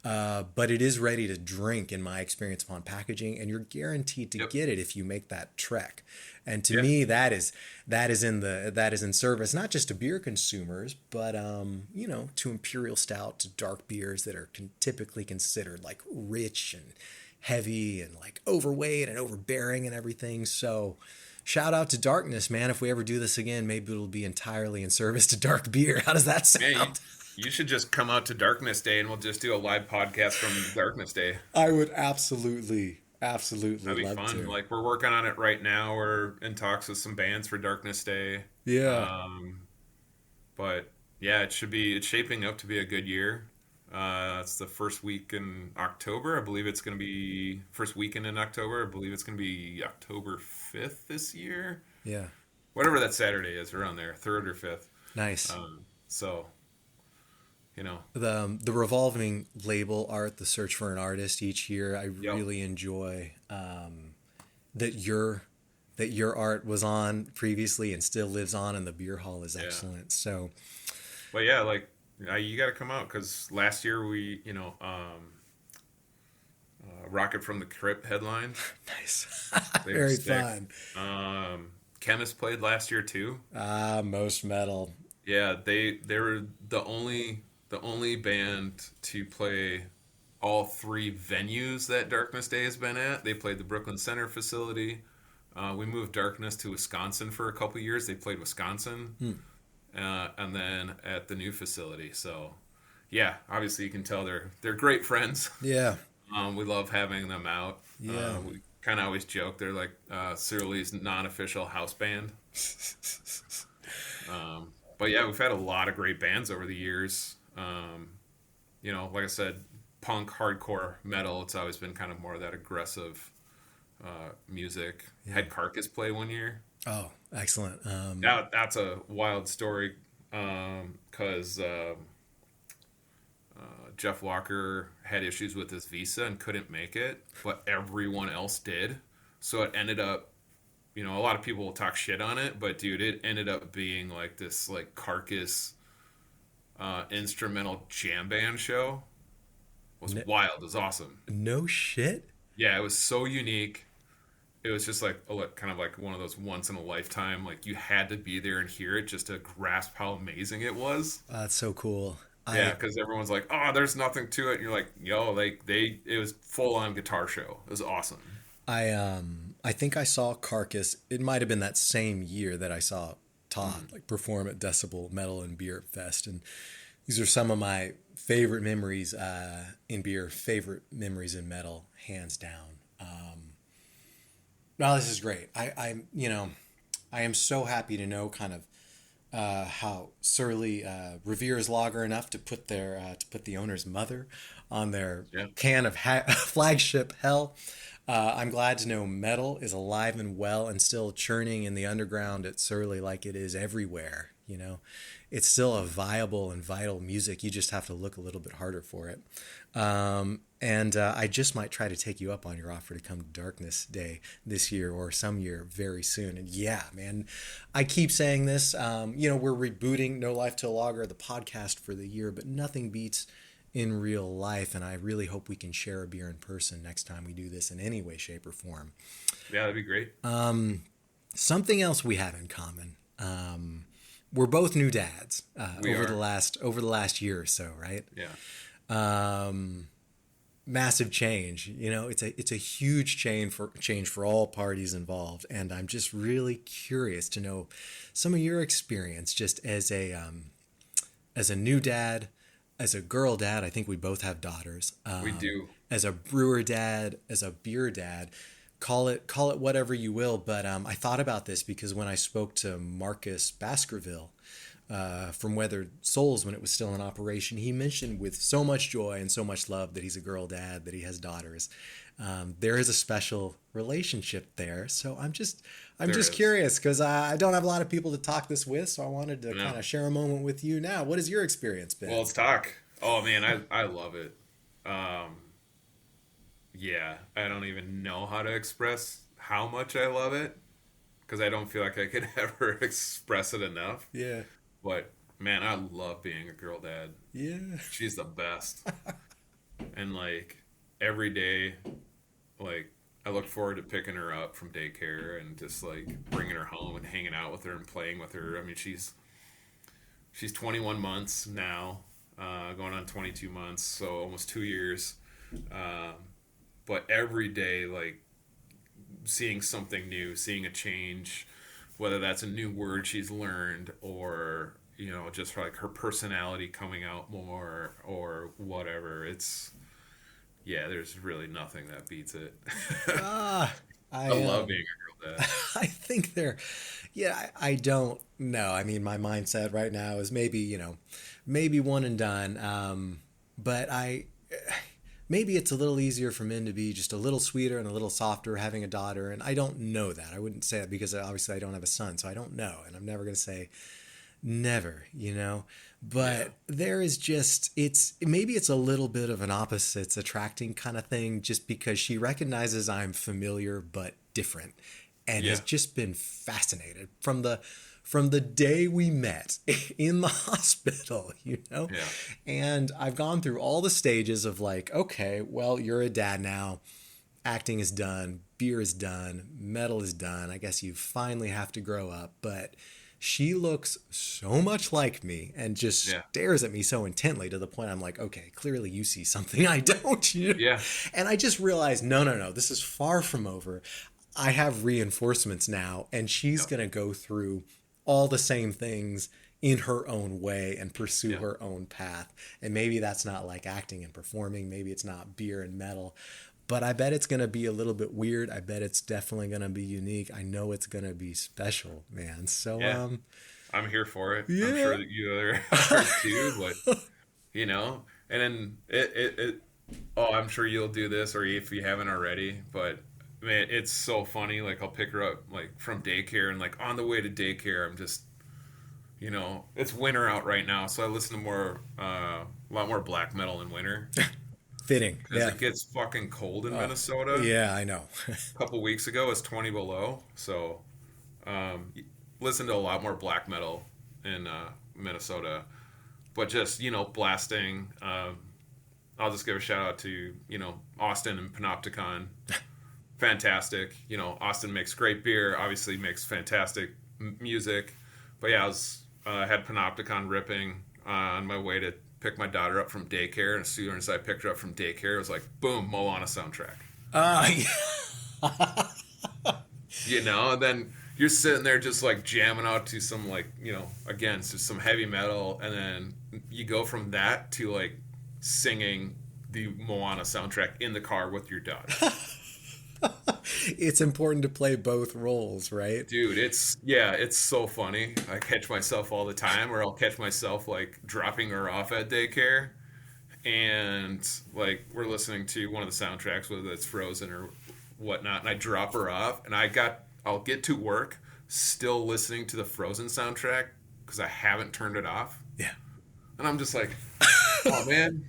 But it is ready to drink, in my experience, upon packaging, and you're guaranteed to get it if you make that trek. And to me, that is in service not just to beer consumers, but to imperial stout, to dark beers that are typically considered like rich and heavy and like overweight and overbearing and everything. So shout out to Darkness, man. If we ever do this again, maybe it'll be entirely in service to dark beer. How does that sound? Yeah, you should just come out to Darkness Day and we'll just do a live podcast from Darkness Day. I would absolutely That'd be love fun. to. Like we're working on it right now. We're in talks with some bands for Darkness Day. Yeah. But yeah, it's shaping up to be a good year. It's the first week in October. I believe it's going to be first weekend in October. I believe it's going to be October 5th this year. Yeah. Whatever that Saturday is, around there, 3rd or 5th. Nice. So, the revolving label art, the search for an artist each year, I really enjoy that your art was on previously and still lives on, and the beer hall is excellent. So, but yeah, like you got to come out because last year we, Rocket from the Crypt headline. Nice. Very fun. Chemist played last year too. Most metal. Yeah, they were the only band to play all 3 venues that Darkness Day has been at. They played the Brooklyn Center facility. We moved Darkness to Wisconsin for a couple years. They played Wisconsin, and then at the new facility. So, yeah, obviously you can tell they're great friends. Yeah, we love having them out. Yeah, we kind of always joke they're like Surly's non-official house band. But yeah, we've had a lot of great bands over the years. Like I said, punk, hardcore, metal. It's always been kind of more of that aggressive music. Yeah. Had Carcass play one year. Oh, excellent. That's a wild story because Jeff Walker had issues with his visa and couldn't make it, but everyone else did. So it ended up a lot of people will talk shit on it, but dude, it ended up being like this like carcass instrumental jam band show. It was N- wild. It was awesome. no shit. Yeah, it was so unique. It was just like kind of like one of those once in a lifetime. Like you had to be there and hear it just to grasp how amazing it was. That's so cool. Yeah, I because everyone's like, "Oh, there's nothing to it." And you're like, "Yo, like it was full on guitar show. It was awesome." I think I saw Carcass. It might have been that same year that I saw Todd like perform at Decibel Metal and Beer Fest, and these are some of my favorite memories in beer, favorite memories in metal, hands down. No, this is great. I am so happy to know kind of how Surly reveres lager enough to put the owner's mother on their Yeah. can of flagship Hell. I'm glad to know metal is alive and well and still churning in the underground at Surly like it is everywhere. It's still a viable and vital music. You just have to look a little bit harder for it. And I just might try to take you up on your offer to come to Darkness Day this year or some year very soon. And yeah, man, I keep saying this. We're rebooting No Life Till Lager, the podcast for the year, but nothing beats in real life. And I really hope we can share a beer in person next time we do this in any way, shape, or form. Yeah, that'd be great. Something else we have in common. We're both new dads We over are. the last year or so, right? Yeah. Massive change. It's a huge change for all parties involved, and I'm just really curious to know some of your experience just as a new dad, as a girl dad. I think we both have daughters. We do. As a brewer dad, as a beer dad. Call it whatever you will, but I thought about this because when I spoke to Marcus Baskerville from Weathered Souls when it was still in operation, he mentioned with so much joy and so much love that he's a girl dad, that he has daughters. There is a special relationship there, so I'm just There is. curious because I don't have a lot of people to talk this with, so I wanted to No. kind of share a moment with you now. What has your experience been? Well, let's talk. Oh man, I love it. Yeah, I don't even know how to express how much I love it because I don't feel like I could ever express it enough. Yeah, But man, I love being a girl dad. yeah, She's the best. And like every day, like I look forward to picking her up from daycare and just like bringing her home and hanging out with her and playing with her. I mean, she's 21 months now, going on 22 months, so almost 2 years. But every day, like seeing something new, seeing a change, whether that's a new word she's learned or just like her personality coming out more or whatever. There's really nothing that beats it. I I love being a girl dad. I think I don't know. I mean, my mindset right now is maybe one and done. But maybe it's a little easier for men to be just a little sweeter and a little softer having a daughter. And I don't know that. I wouldn't say that because obviously I don't have a son, so I don't know. And I'm never going to say never, but Yeah. there is just, maybe it's a little bit of an opposites attracting kind of thing just because she recognizes I'm familiar but different and Yeah. has just been fascinated from the day we met in the hospital, Yeah. and I've gone through all the stages of like, okay, well, you're a dad now, acting is done, beer is done, metal is done, I guess you finally have to grow up. But she looks so much like me and just Yeah. stares at me so intently to the point I'm like, okay, clearly you see something I don't. Yeah. And I just realized, no, this is far from over. I have reinforcements now, and she's Yep. going to go through all the same things in her own way and pursue Yeah. her own path. And maybe that's not like acting and performing. Maybe it's not beer and metal. But I bet it's going to be a little bit weird. I bet it's definitely going to be unique. I know it's going to be special, man. So, Yeah. I'm here for it. Yeah. I'm sure that you are too, but and then I'm sure you'll do this, or if you haven't already, but man, it's so funny. Like I'll pick her up like from daycare, and like on the way to daycare, I'm just, it's winter out right now, so I listen to a lot more black metal in winter. Fitting. because Yeah. it gets fucking cold in Oh, Minnesota. yeah, I know. A couple weeks ago, it was 20 below. So, listen to a lot more black metal in Minnesota, but just blasting. I'll just give a shout out to Austin and Panopticon. Fantastic. Austin makes great beer. Obviously makes fantastic music. But yeah, I had Panopticon ripping on my way to pick my daughter up from daycare, and as soon as I picked her up from daycare, it was like boom, Moana soundtrack. Yeah. And then you're sitting there just like jamming out to some like again just some heavy metal, and then you go from that to like singing the Moana soundtrack in the car with your daughter. It's important to play both roles, right? Dude, it's so funny. I catch myself all the time, or I'll catch myself like dropping her off at daycare, and like we're listening to one of the soundtracks, whether it's Frozen or whatnot, and I drop her off, and I'll get to work still listening to the Frozen soundtrack because I haven't turned it off, Yeah. and I'm just like, oh man.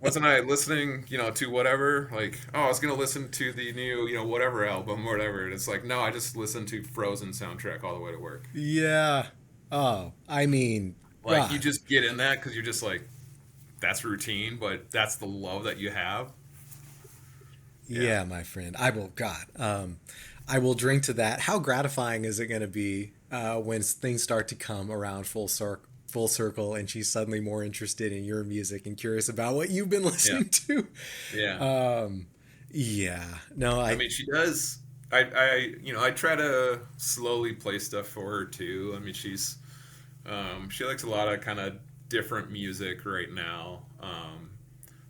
Wasn't I listening, to whatever? Like, I was gonna listen to the new, whatever album or whatever. And it's like, no, I just listened to Frozen soundtrack all the way to work. Yeah. Oh, I mean, Like, God. you just get in that because you're just like, that's routine, but that's the love that you have. Yeah, my friend. I will drink to that. How gratifying is it going to be when things start to come around full circle, and she's suddenly more interested in your music and curious about what you've been listening to? Yeah. Yeah. No, I mean, she does. I try to slowly play stuff for her too. I mean, she likes a lot of kind of different music right now.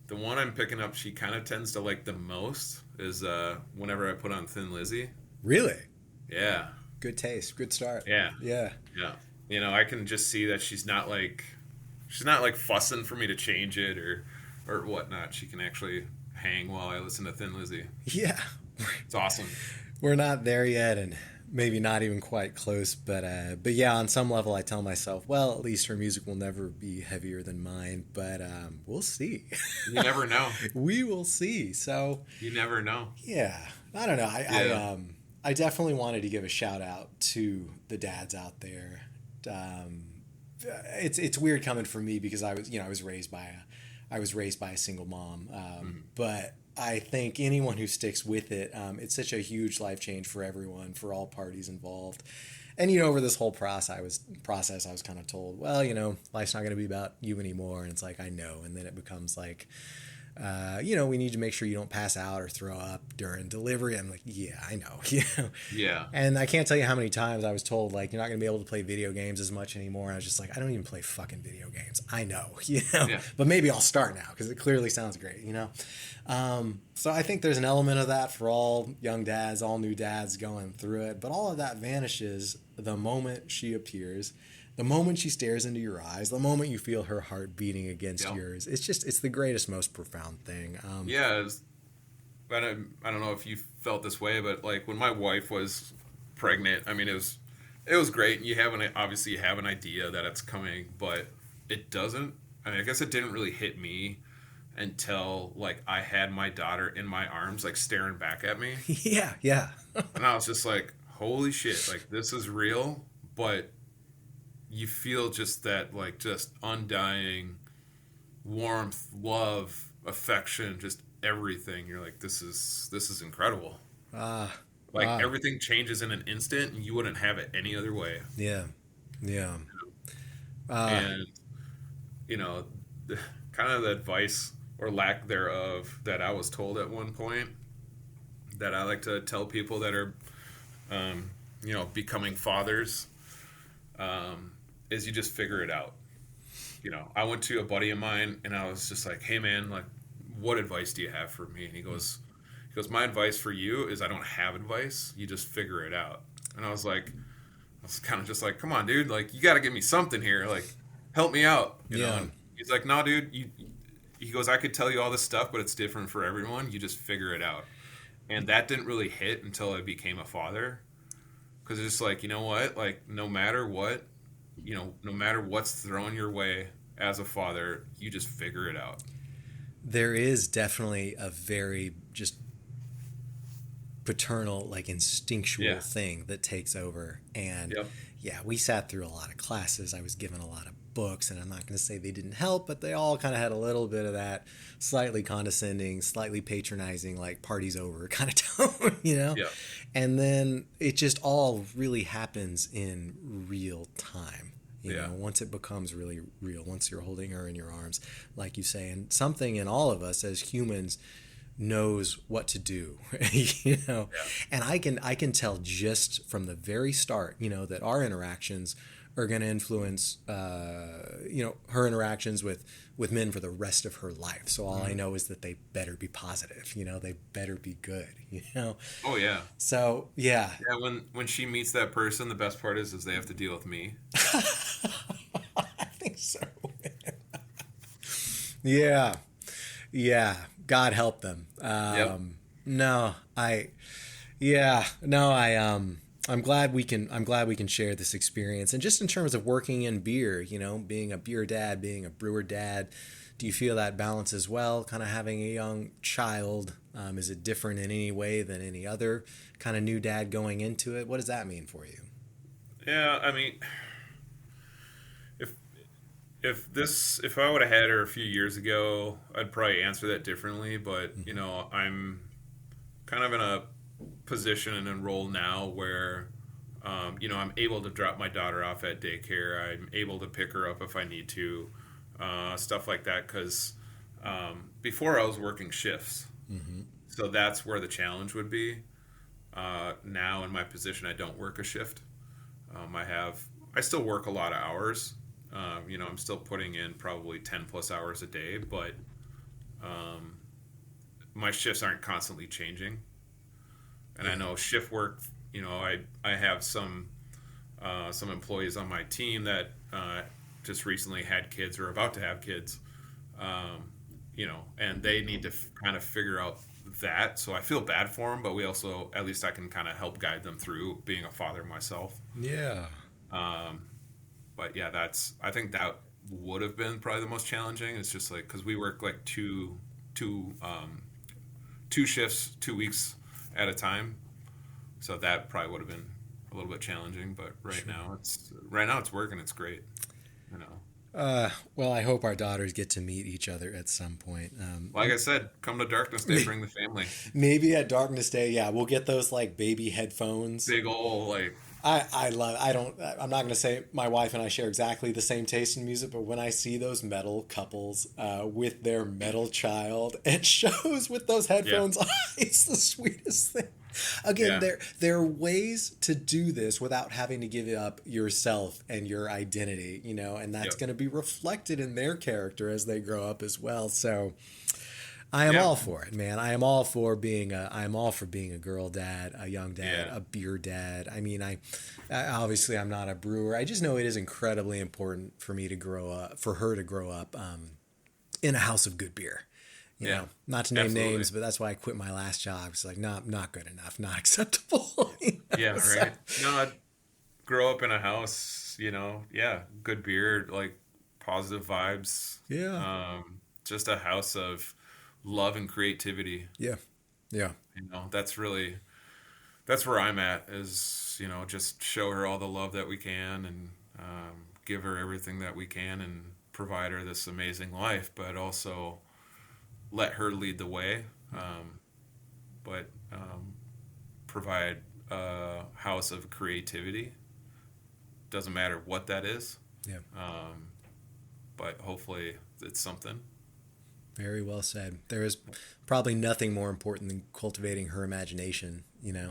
The one I'm picking up, she kind of tends to like the most is whenever I put on Thin Lizzy. Really? Yeah. Good taste. Good start. Yeah. Yeah. Yeah. I can just see that she's not like fussing for me to change it or whatnot. She can actually hang while I listen to Thin Lizzy. Yeah. It's awesome. We're not there yet, and maybe not even quite close, but yeah, on some level I tell myself, well, at least her music will never be heavier than mine, but we'll see. You never know. We will see. So You never know. yeah, I don't know. I definitely wanted to give a shout out to the dads out there. It's weird coming from me because I was raised by a single mom, but I think anyone who sticks with it, it's such a huge life change for everyone, for all parties involved. And over this whole process, I was kind of told, well, life's not going to be about you anymore, and it's like, I know, and then it becomes like, we need to make sure you don't pass out or throw up during delivery. I'm like, yeah, I know. Yeah. And I can't tell you how many times I was told, like, you're not going to be able to play video games as much anymore. And I was just like, I don't even play fucking video games. I know, Yeah. But maybe I'll start now because it clearly sounds great, So I think there's an element of that for all young dads, all new dads going through it. But all of that vanishes the moment she appears. The moment she stares into your eyes, the moment you feel her heart beating against yours, it's the greatest, most profound thing. I don't know if you felt this way, but like when my wife was pregnant, I mean, it was great. And you have an idea that it's coming, but it doesn't. I mean, I guess it didn't really hit me until like I had my daughter in my arms, like staring back at me. Yeah. And I was just like, holy shit, like this is real, but you feel just that like just undying warmth, love, affection, just everything. You're like, this is incredible. Everything changes in an instant, and you wouldn't have it any other way. Yeah. And kind of the advice or lack thereof that I was told at one point that I like to tell people that are becoming fathers is you just figure it out. I went to a buddy of mine and I was just like, hey man, like what advice do you have for me? And he goes, my advice for you is I don't have advice. You just figure it out. And I was kind of just like, come on, dude, like you got to give me something here. Like help me out. You know? And he's like, no, dude, he goes, I could tell you all this stuff, but it's different for everyone. You just figure it out. And that didn't really hit until I became a father. Because it's just like, you know what? Like, no matter what, no matter what's thrown your way as a father, you just figure it out. there is definitely a very just paternal, like instinctual Yeah. thing that takes over. And Yep. yeah, we sat through a lot of classes. I was given a lot of books, and I'm not going to say they didn't help, but they all kind of had a little bit of that slightly condescending, slightly patronizing, like party's over kind of tone, you know? Yep. And then it just all really happens in real time. You Yeah. know, once it becomes really real, once you're holding her in your arms, like you say, and something in all of us as humans knows what to do, you know. Yeah. And I can tell just from the very start, you know, that our interactions are going to influence her interactions with men for the rest of her life. So all I know is that they better be positive, you know, they better be good, you know. Oh yeah. So yeah. Yeah. When she meets that person, the best part is they have to deal with me. I think so. Yeah. Yeah, God help them. Yep. No, I, yeah, no, I'm glad we can share this experience. And just in terms of working in beer, you know, being a beer dad, being a brewer dad, do you feel that balance as well? Kind of having a young child, is it different in any way than any other kind of new dad going into it? What does that mean for you? Yeah. I mean, if if I would have had her a few years ago, I'd probably answer that differently. But I'm kind of in a position and a role now where I'm able to drop my daughter off at daycare. I'm able to pick her up if I need to, stuff like that. Because before I was working shifts, so that's where the challenge would be. Now in my position, I don't work a shift. I still work a lot of hours. I'm still putting in probably 10 plus hours a day, but my shifts aren't constantly changing. And I know shift work, I have some employees on my team that just recently had kids or about to have kids, and they need to kind of figure out that. So I feel bad for them, but we also, at least I can kind of help guide them through being a father myself. Yeah. But yeah, I think that would have been probably the most challenging. It's just like, because we work like two shifts, 2 weeks at a time. So that probably would have been a little bit challenging, but right now it's working. It's great, you know. Well, I hope our daughters get to meet each other at some point. Like I said, come to Darkness Day, bring the family. Maybe at Darkness Day, yeah, we'll get those like baby headphones. Big ol' like. I'm not going to say my wife and I share exactly the same taste in music, but when I see those metal couples with their metal child at shows with those headphones on, it's the sweetest thing. Again, there are ways to do this without having to give up yourself and your identity, and that's going to be reflected in their character as they grow up as well. So I am all for it, man. I am all for being a girl dad, a young dad, a beer dad. I mean, I obviously I'm not a brewer. I just know it is incredibly important for me to grow up, for her to grow up in a house of good beer. You know, not to name names, but that's why I quit my last job. It's like, no, not good enough, not acceptable. Yeah, right. No, I'd grow up in a house, good beer, like positive vibes. Yeah. Just a house of love and creativity. Yeah. Yeah. That's where I'm at, is, just show her all the love that we can, and give her everything that we can, and provide her this amazing life, but also let her lead the way, but provide a house of creativity. Doesn't matter what that is. Yeah. But hopefully it's something. Very well said. There is probably nothing more important than cultivating her imagination, Yeah.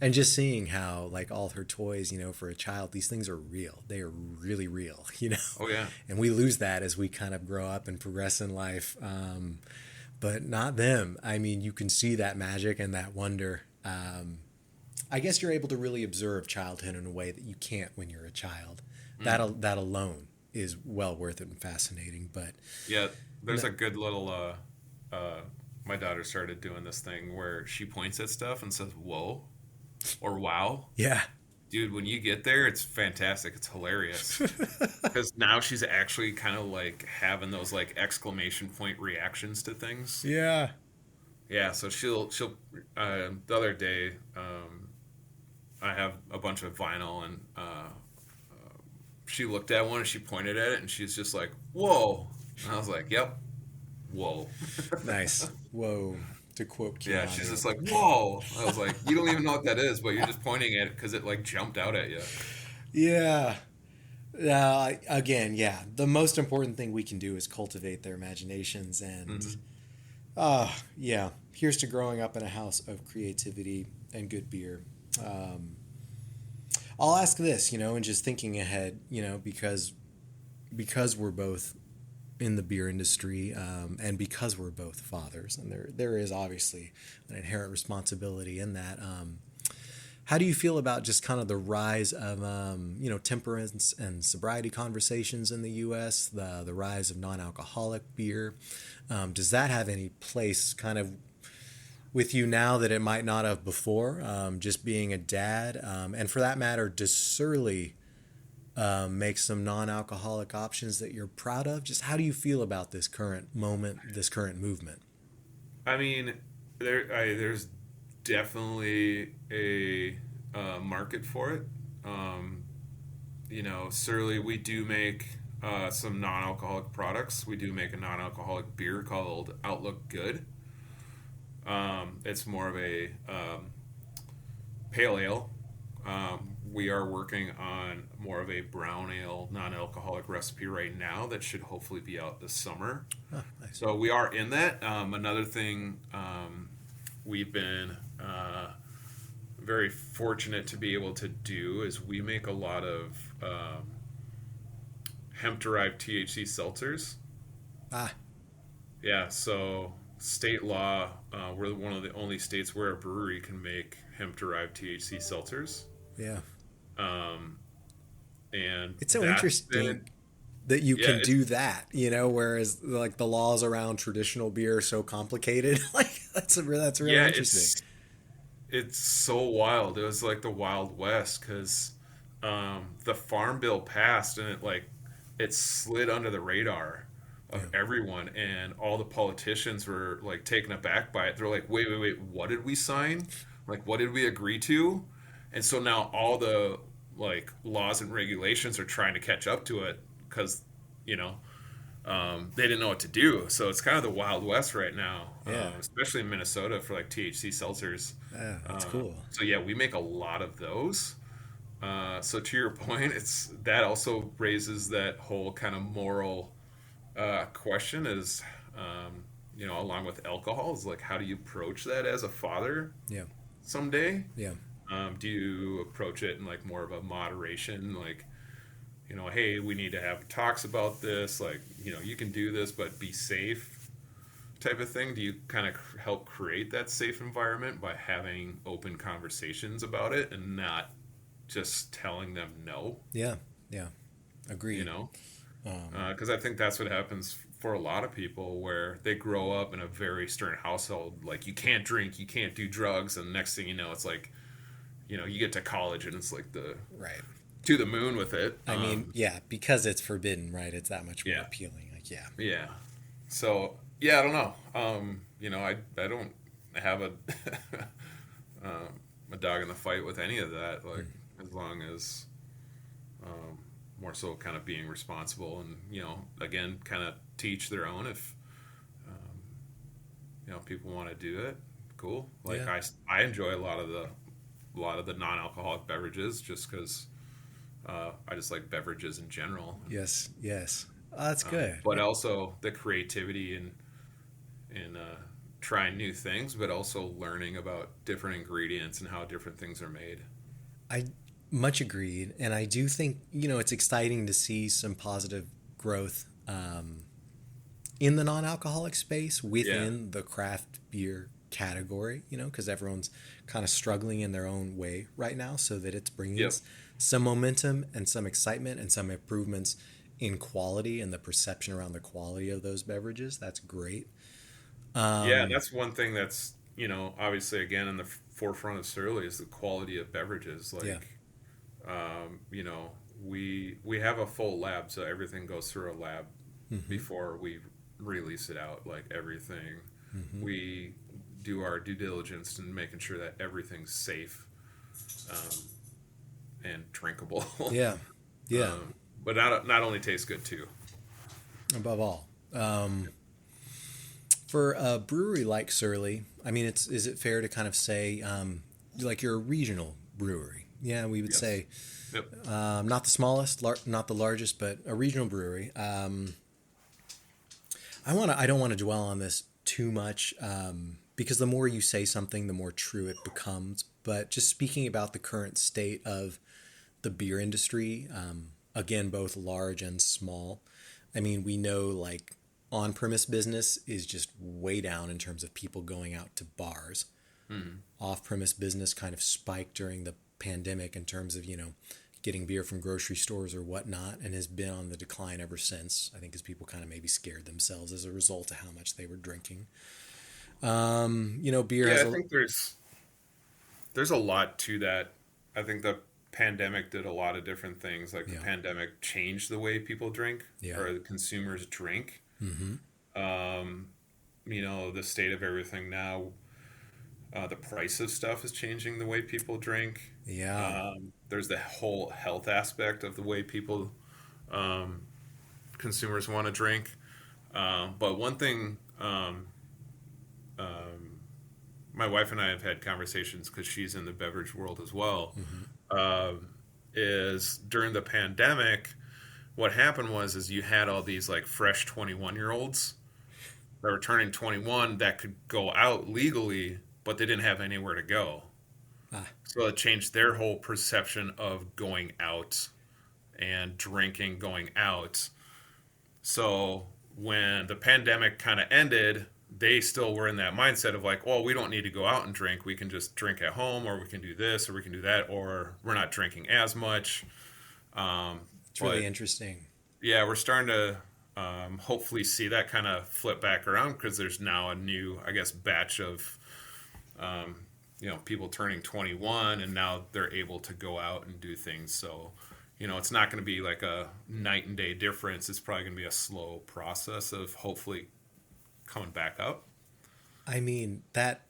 And just seeing how, like, all her toys, for a child, these things are real. They are really real, Oh, yeah. And we lose that as we kind of grow up and progress in life. But not them. I mean, you can see that magic and that wonder. I guess you're able to really observe childhood in a way that you can't when you're a child. That alone is well worth it and fascinating. But yeah, there's a good little. My daughter started doing this thing where she points at stuff and says "whoa" or "wow." yeah, dude, when you get there, it's fantastic. It's hilarious because now she's actually kind of like having those like exclamation point reactions to things. Yeah. Yeah, so she'll the other day, I have a bunch of vinyl, and she looked at one and she pointed at it and she's just like, "Whoa!" And I was like, "Yep, whoa." Nice. Whoa. To quote Keanu. Yeah, she's just like, "Whoa!" I was like, "You don't even know what that is, but you're just pointing at it because it like jumped out at you." Yeah. Again, yeah. The most important thing we can do is cultivate their imaginations, and yeah. Here's to growing up in a house of creativity and good beer. I'll ask this, and just thinking ahead, because we're both in the beer industry, and because we're both fathers, and there is obviously an inherent responsibility in that. How do you feel about just kind of the rise of temperance and sobriety conversations in the U.S., the rise of non-alcoholic beer? Does that have any place kind of with you now that it might not have before? Just being a dad, and for that matter, does Surly make some non-alcoholic options that you're proud of? Just how do you feel about this current moment, this current movement? I mean, there's definitely a market for it. Surly, we do make some non-alcoholic products. We do make a non-alcoholic beer called Outlook Good. It's more of a pale ale. We are working on more of a brown ale non-alcoholic recipe right now that should hopefully be out this summer. Oh, nice. So we are in that. Another thing we've been very fortunate to be able to do is we make a lot of hemp-derived THC seltzers. Ah, Yeah, so state law, we're one of the only states where a brewery can make hemp-derived THC seltzers. yeah. And It's so that's interesting been- that you Yeah, can do that, whereas like the laws around traditional beer are so complicated. Like that's really yeah, interesting. it's so wild. It was like the Wild West because the Farm Bill passed and it slid under the radar of everyone, and all the politicians were like taken aback by it. They're like, wait, what did we sign? Like, what did we agree to? And so now all the like laws and regulations are trying to catch up to it because they didn't know what to do. So it's kind of the Wild West right now, Yeah. especially in Minnesota for like THC seltzers. Yeah, that's cool. So yeah, we make a lot of those. So to your point, it's that also raises that whole kind of moral question is, along with alcohol, is like how do you approach that as a father Yeah, someday? yeah, Do you approach it in like more of a moderation, like, hey, we need to have talks about this, like, you can do this, but be safe type of thing? Do you kind of help create that safe environment by having open conversations about it and not just telling them no, yeah, yeah. Agreed. Because I think that's what happens for a lot of people where they grow up in a very stern household, like you can't drink, you can't do drugs, and next thing you know, it's like, you get to college and it's like the Right. to the moon with it. I mean, yeah, because it's forbidden, right? It's that much more Yeah. appealing. Like, yeah. Yeah. So yeah, I don't know. I don't have a a dog in the fight with any of that. Like as long as more so kind of being responsible and again kind of teach their own if people want to do it. Cool. Like Yeah. I enjoy a lot of the non-alcoholic beverages just because I just like beverages in general. Yes, yes. Oh, that's good. But also the creativity and trying new things, but also learning about different ingredients and how different things are made. I much agreed, and I do think it's exciting to see some positive growth in the non-alcoholic space within the craft beer category. Because everyone's kind of struggling in their own way right now, so that it's bringing Yep. some momentum and some excitement and some improvements in quality and the perception around the quality of those beverages. That's great. Yeah, and that's one thing that's obviously again in the forefront of Surly is the quality of beverages. Like Yeah. You know, we have a full lab, so everything goes through a lab before we release it out. Like everything, we do our due diligence in making sure that everything's safe and drinkable. Yeah. Yeah. But not only tastes good too. Above all. For a brewery like Surly, I mean, is it fair to kind of say, like you're a regional brewery? Yeah, we would Yes. say, Yep. not the smallest, not the largest, but a regional brewery. I don't want to dwell on this too much, because the more you say something, the more true it becomes. But just speaking about the current state of the beer industry, again, both large and small. I mean, we know like on-premise business is just way down in terms of people going out to bars. Off-premise business kind of spiked during the pandemic in terms of, getting beer from grocery stores or whatnot, and has been on the decline ever since. I think as people kind of maybe scared themselves as a result of how much they were drinking. Beer Yeah, has I think there's a lot to that. I think the pandemic did a lot of different things. Like the Yeah. pandemic changed the way people drink, Yeah. or the consumers drink. The state of everything now, the price of stuff is changing the way people drink. Yeah. There's the whole health aspect of the way people, consumers want to drink. But one thing, my wife and I have had conversations because she's in the beverage world as well. Is during the pandemic, what happened is you had all these like fresh 21-year-olds that were turning 21 that could go out legally, but they didn't have anywhere to go. So it changed their whole perception of going out and drinking, going out. So when the pandemic kind of ended, they still were in that mindset of like, well, we don't need to go out and drink. We can just drink at home, or we can do this, or we can do that, or we're not drinking as much. It's really interesting. Yeah, we're starting to hopefully see that kind of flip back around, because there's now a new, I guess, batch of people turning 21, and now they're able to go out and do things. So, it's not going to be like a night and day difference. It's probably going to be a slow process of hopefully coming back up. I mean, that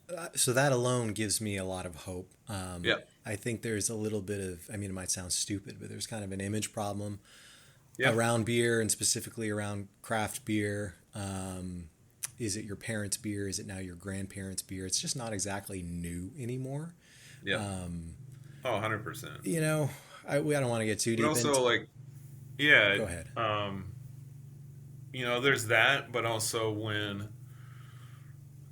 alone gives me a lot of hope. Yeah. I think there's a little bit of, I mean, it might sound stupid, but there's kind of an image problem Yeah. around beer, and specifically around craft beer. Is it your parents' beer? Is it now your grandparents' beer? It's just not exactly new anymore. Yeah. 100%. I don't want to get too deep But also, into. like, yeah. Go ahead. There's that, but also when,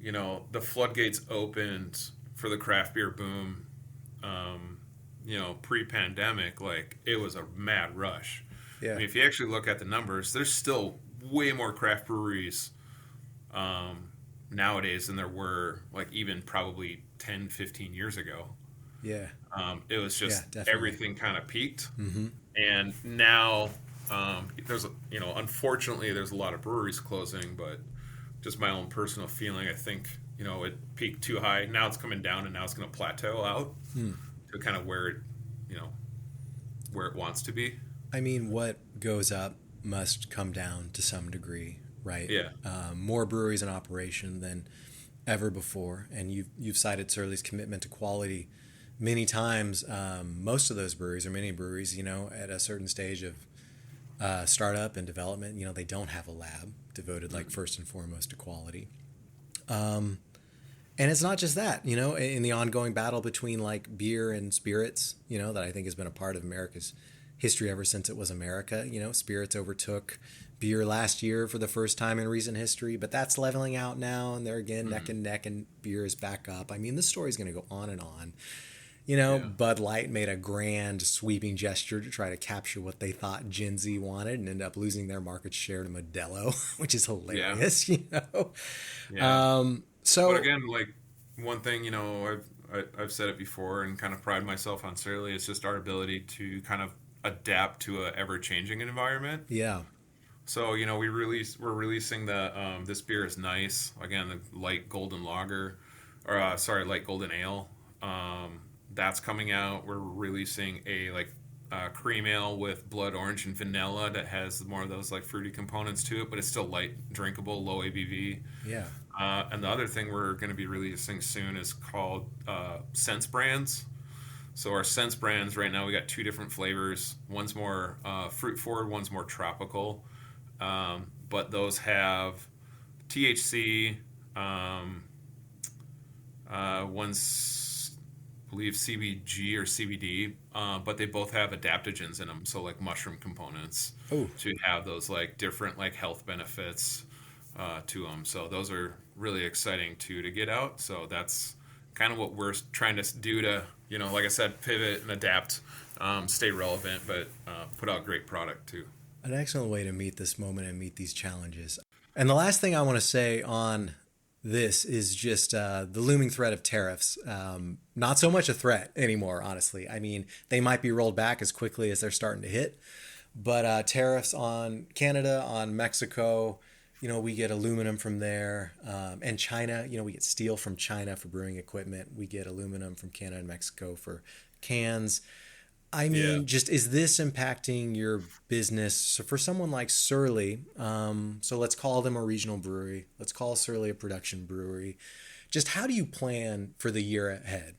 the floodgates opened for the craft beer boom, pre-pandemic, like, it was a mad rush. Yeah. I mean, if you actually look at the numbers, there's still way more craft breweries nowadays than there were, like, even probably 10, 15 years ago. Yeah. It was just definitely. everything kind of peaked. And now, there's, unfortunately, there's a lot of breweries closing, but just my own personal feeling, I think, it peaked too high. Now it's coming down, and now it's going to plateau out to kind of where it wants to be. I mean, what goes up must come down to some degree, right? Yeah. More breweries in operation than ever before, and you've cited Surly's commitment to quality many times. Most of those breweries, or many breweries, at a certain stage of startup and development, they don't have a lab devoted like first and foremost to quality. And it's not just that, in the ongoing battle between like beer and spirits, that I think has been a part of America's history ever since it was America. Spirits overtook beer last year for the first time in recent history, but that's leveling out now, and they're again neck and neck, and beer is back up. I mean, this story's going to go on and on. Bud Light made a grand sweeping gesture to try to capture what they thought Gen Z wanted, and ended up losing their market share to Modelo, which is hilarious. Yeah. So, But again, like, one thing, I've said it before and kind of pride myself on Surly, it's just our ability to kind of adapt to a ever-changing environment. yeah, So, we're releasing the this beer is nice. Again, the light golden lager, light golden ale. That's coming out. We're releasing a like cream ale with blood orange and vanilla that has more of those like fruity components to it, but it's still light, drinkable, low ABV. Yeah. And the other thing we're going to be releasing soon is called Sense Brands. So our Sense Brands right now, we got 2 different flavors. One's more fruit forward, one's more tropical. But those have THC. One's, I believe, CBG or CBD, but they both have adaptogens in them. So like mushroom components to have those like different like health benefits to them. So those are really exciting too to get out. So that's kind of what we're trying to do to, like I said, pivot and adapt, stay relevant, but put out great product too. An excellent way to meet this moment and meet these challenges. And the last thing I want to say on this is just the looming threat of tariffs. Not so much a threat anymore, honestly. I mean, they might be rolled back as quickly as they're starting to hit, but tariffs on Canada, on Mexico, we get aluminum from there, and China, we get steel from China for brewing equipment. We get aluminum from Canada and Mexico for cans. I mean, just is this impacting your business? So for someone like Surly, so let's call them a regional brewery. Let's call Surly a production brewery. Just how do you plan for the year ahead?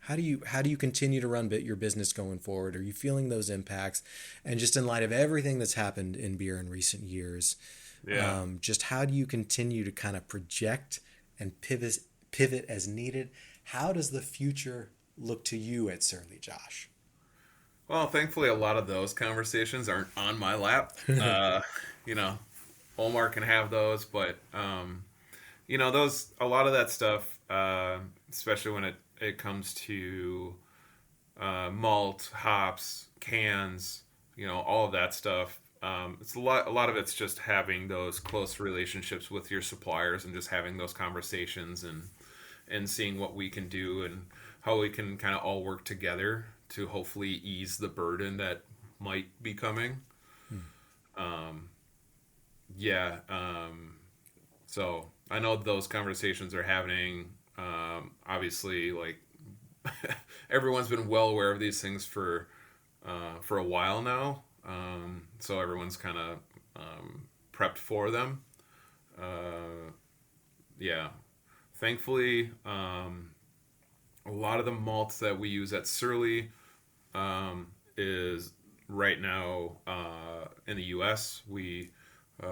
How do you continue to run your business going forward? Are you feeling those impacts? And just in light of everything that's happened in beer in recent years, just how do you continue to kind of project and pivot as needed? How does the future look to you at Surly, Josh? Well, thankfully, a lot of those conversations aren't on my lap. Omar can have those, but those, a lot of that stuff, especially when it comes to malt, hops, cans, all of that stuff. It's a lot of it's just having those close relationships with your suppliers and just having those conversations and seeing what we can do and how we can kind of all work together to hopefully ease the burden that might be coming. So I know those conversations are happening. Obviously, like everyone's been well aware of these things for a while now. So everyone's kind of prepped for them. Thankfully, a lot of the malts that we use at Surly is right now in the U.S. We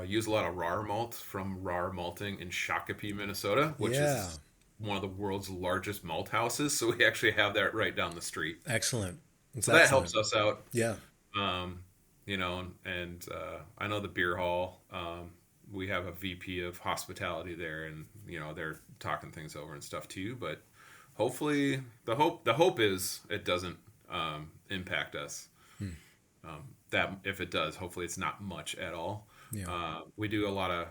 use a lot of Rar malt from Rar Malting in Shakopee, Minnesota, which is one of the world's largest malt houses. So we actually have that right down the street. Excellent. That helps us out. Yeah. And I know the beer hall. We have a VP of hospitality there, and they're talking things over and stuff too. But hopefully, the hope is it doesn't impact us. That if it does, hopefully it's not much at all. Yeah. We do a lot of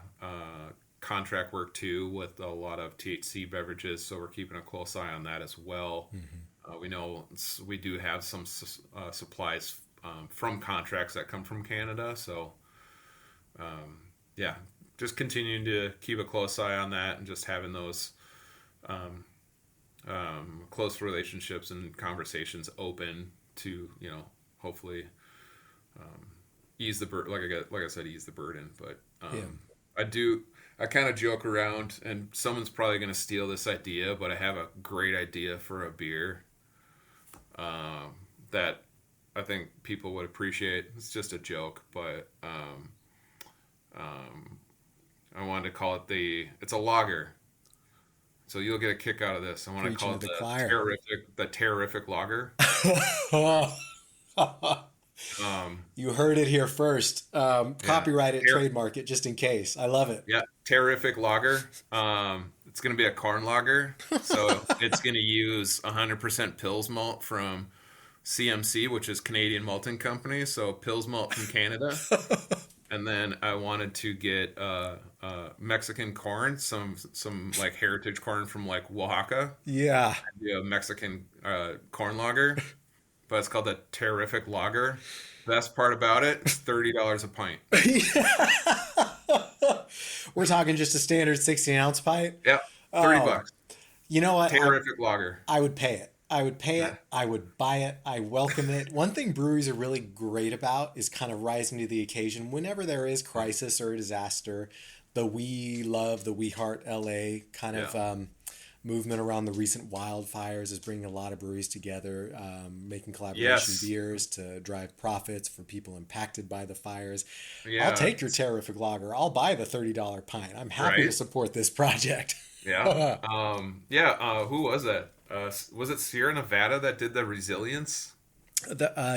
contract work too with a lot of THC beverages, so we're keeping a close eye on that as well. We know we do have some supplies from contracts that come from Canada, so just continuing to keep a close eye on that and just having those close relationships and conversations open to hopefully ease the burden. Like I said, ease the burden. But I kind of joke around, and someone's probably going to steal this idea, but I have a great idea for a beer that I think people would appreciate. It's just a joke, but I wanted to call it it's a lager. So you'll get a kick out of this. I want to call it the Terrific Lager. You heard it here first. Copyright it, trademark it, just in case. I love it. Yeah, Terrific Lager. It's going to be a corn lager. So it's going to use 100% Pils malt from CMC, which is Canadian Malting Company. So Pils malt from Canada. And then I wanted to get Mexican corn, some like heritage corn from like Oaxaca. Yeah. A Mexican corn lager. But it's called the Terrific Lager. Best part about it, $30 a pint. We're talking just a standard 16-ounce pint? Yep, $30. You know what? Terrific Lager. I would pay it. I would pay it. I would buy it. I welcome it. One thing breweries are really great about is kind of rising to the occasion whenever there is crisis or a disaster. The We Love, the We Heart LA kind of movement around the recent wildfires is bringing a lot of breweries together, making collaboration beers to drive profits for people impacted by the fires. Yeah. I'll take your Terrific Lager. I'll buy the $30 pint. I'm happy to support this project. Yeah. Who was that? Was it Sierra Nevada that did the Resilience?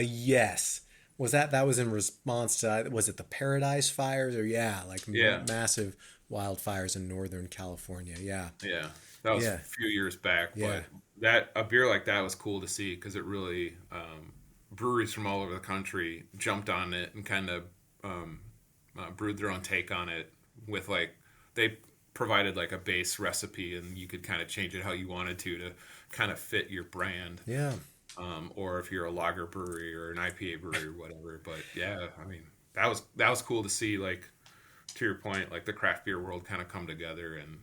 Yes. That was in response to, was it the Paradise Fires or massive wildfires in Northern California. Yeah. Yeah. That was a few years back, but a beer like that was cool to see because it really, breweries from all over the country jumped on it and kind of brewed their own take on it with they provided like a base recipe and you could kind of change it how you wanted to kind of fit your brand. Yeah. Or if you're a lager brewery or an IPA brewery or whatever. But yeah, I mean, that was cool to see, like, to your point, like the craft beer world kind of come together and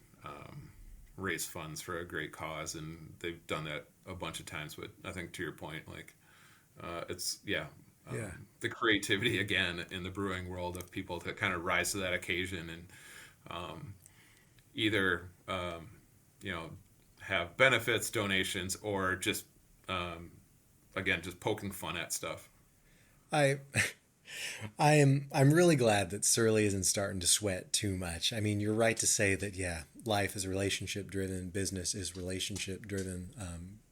raise funds for a great cause. And they've done that a bunch of times. But I think to your point, like, the creativity again in the brewing world of people to kind of rise to that occasion and either, have benefits, donations, or just, again, just poking fun at stuff. I'm really glad that Surly isn't starting to sweat too much. I mean, you're right to say that, life is relationship driven, business is relationship driven.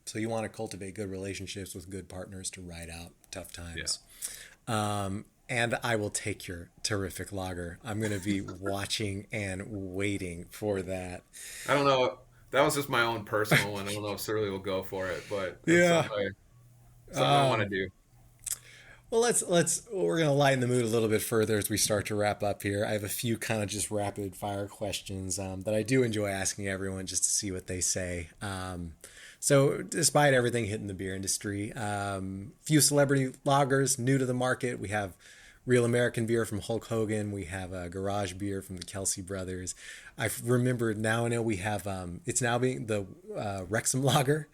So you want to cultivate good relationships with good partners to ride out tough times. Yeah. And I will take your Terrific Lager. I'm going to be watching and waiting for that. I don't know. That was just my own personal one. I don't know if Surly will go for it, but something I want to do. Well, we're going to lighten the mood a little bit further as we start to wrap up here. I have a few kind of just rapid fire questions that I do enjoy asking everyone just to see what they say. So despite everything hitting the beer industry, few celebrity lagers new to the market. We have Real American Beer from Hulk Hogan. We have a Garage Beer from the Kelsey Brothers. I remember now, I know we have, it's now being the Wrexham Lager.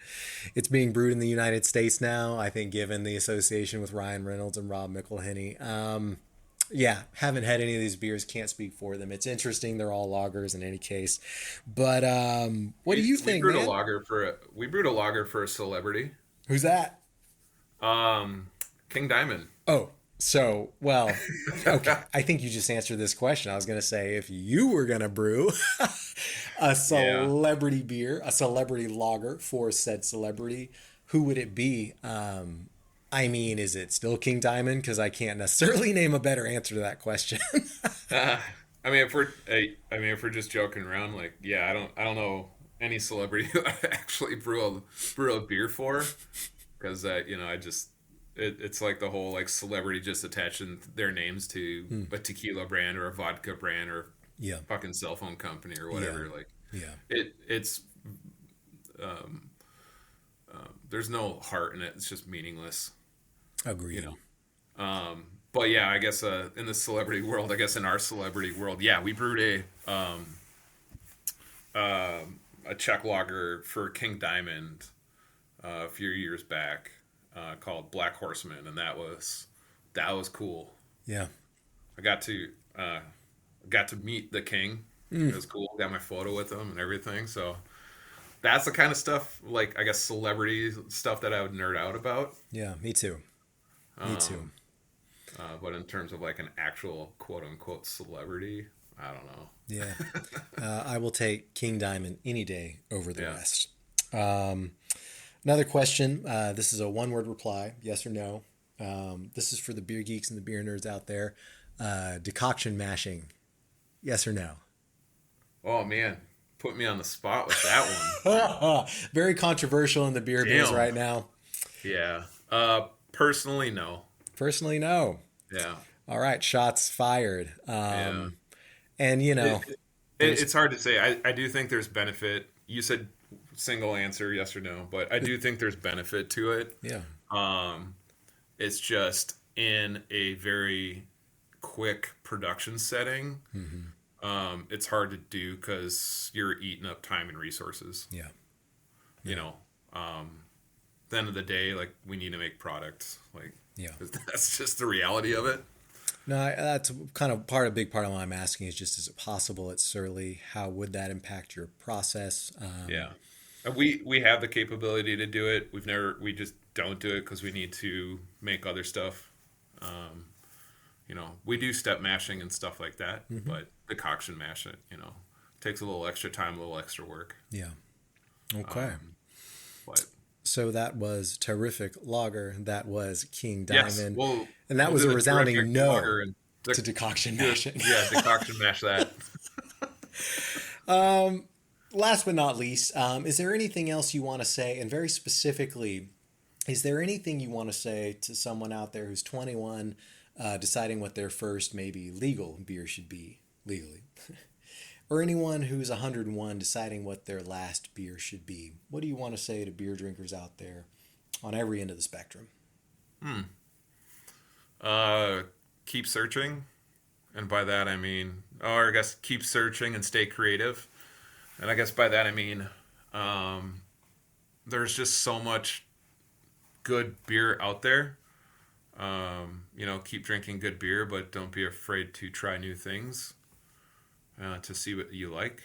It's being brewed in the United States now, I think, given the association with Ryan Reynolds and Rob McElhenney. Haven't had any of these beers, can't speak for them. It's interesting. They're all lagers in any case. But what do you think, we brewed man? a lager for a celebrity. Who's that? King Diamond. Oh. So, well, okay. I think you just answered this question. I was going to say, if you were going to brew a celebrity beer, a celebrity lager for said celebrity, who would it be? I mean, is it still King Diamond? Because I can't necessarily name a better answer to that question. I mean, if we're just joking around, like, I don't know any celebrity who I actually brew a beer for, because it's like the whole like celebrity just attaching their names to a tequila brand or a vodka brand or fucking cell phone company or whatever. It's there's no heart in it. It's just meaningless. Agreed. But I guess in the celebrity world, in our celebrity world, we brewed a Czech lager for King Diamond a few years back. Called Black Horseman, and that was cool. Yeah, I got to meet the king. It was cool. Got my photo with him and everything. So that's the kind of stuff, like, I guess, celebrity stuff that I would nerd out about. Yeah, me too. But in terms of like an actual quote unquote celebrity, I don't know. Yeah, I will take King Diamond any day over the rest. Another question. This is a one-word reply, yes or no. This is for the beer geeks and the beer nerds out there. Decoction mashing, yes or no? Oh, man. Put me on the spot with that one. Very controversial in the beer biz right now. Yeah. Personally, no. Personally, no. Yeah. All right. Shots fired. And, it's hard to say. I do think there's benefit. You said single answer, yes or no, but I do think there's benefit to it. Yeah. It's just in a very quick production setting. Mm-hmm. It's hard to do because you're eating up time and resources. Yeah. the end of the day, like, we need to make products. Like, Yeah. that's just the reality of it. No, that's kind of big part of what I'm asking is just, is it possible at Surly? How would that impact your process? Yeah. And we have the capability to do it. We just don't do it because we need to make other stuff. We do step mashing and stuff like that, but decoction mash it, takes a little extra time, a little extra work. Yeah. Okay. But So that was Terrific Lager. That was King yes, Diamond. we'll and that was a do the resounding Terrific no Lager and to decoction mashing. yeah, decoction mash that. Last but not least, is there anything else you want to say? And very specifically, is there anything you want to say to someone out there who's 21, deciding what their first maybe legal beer should be legally? Or anyone who's 101 deciding what their last beer should be? What do you want to say to beer drinkers out there on every end of the spectrum? Keep searching. And by that I mean, or I guess keep searching and stay creative. And I guess by that I mean, there's just so much good beer out there. Keep drinking good beer, but don't be afraid to try new things to see what you like.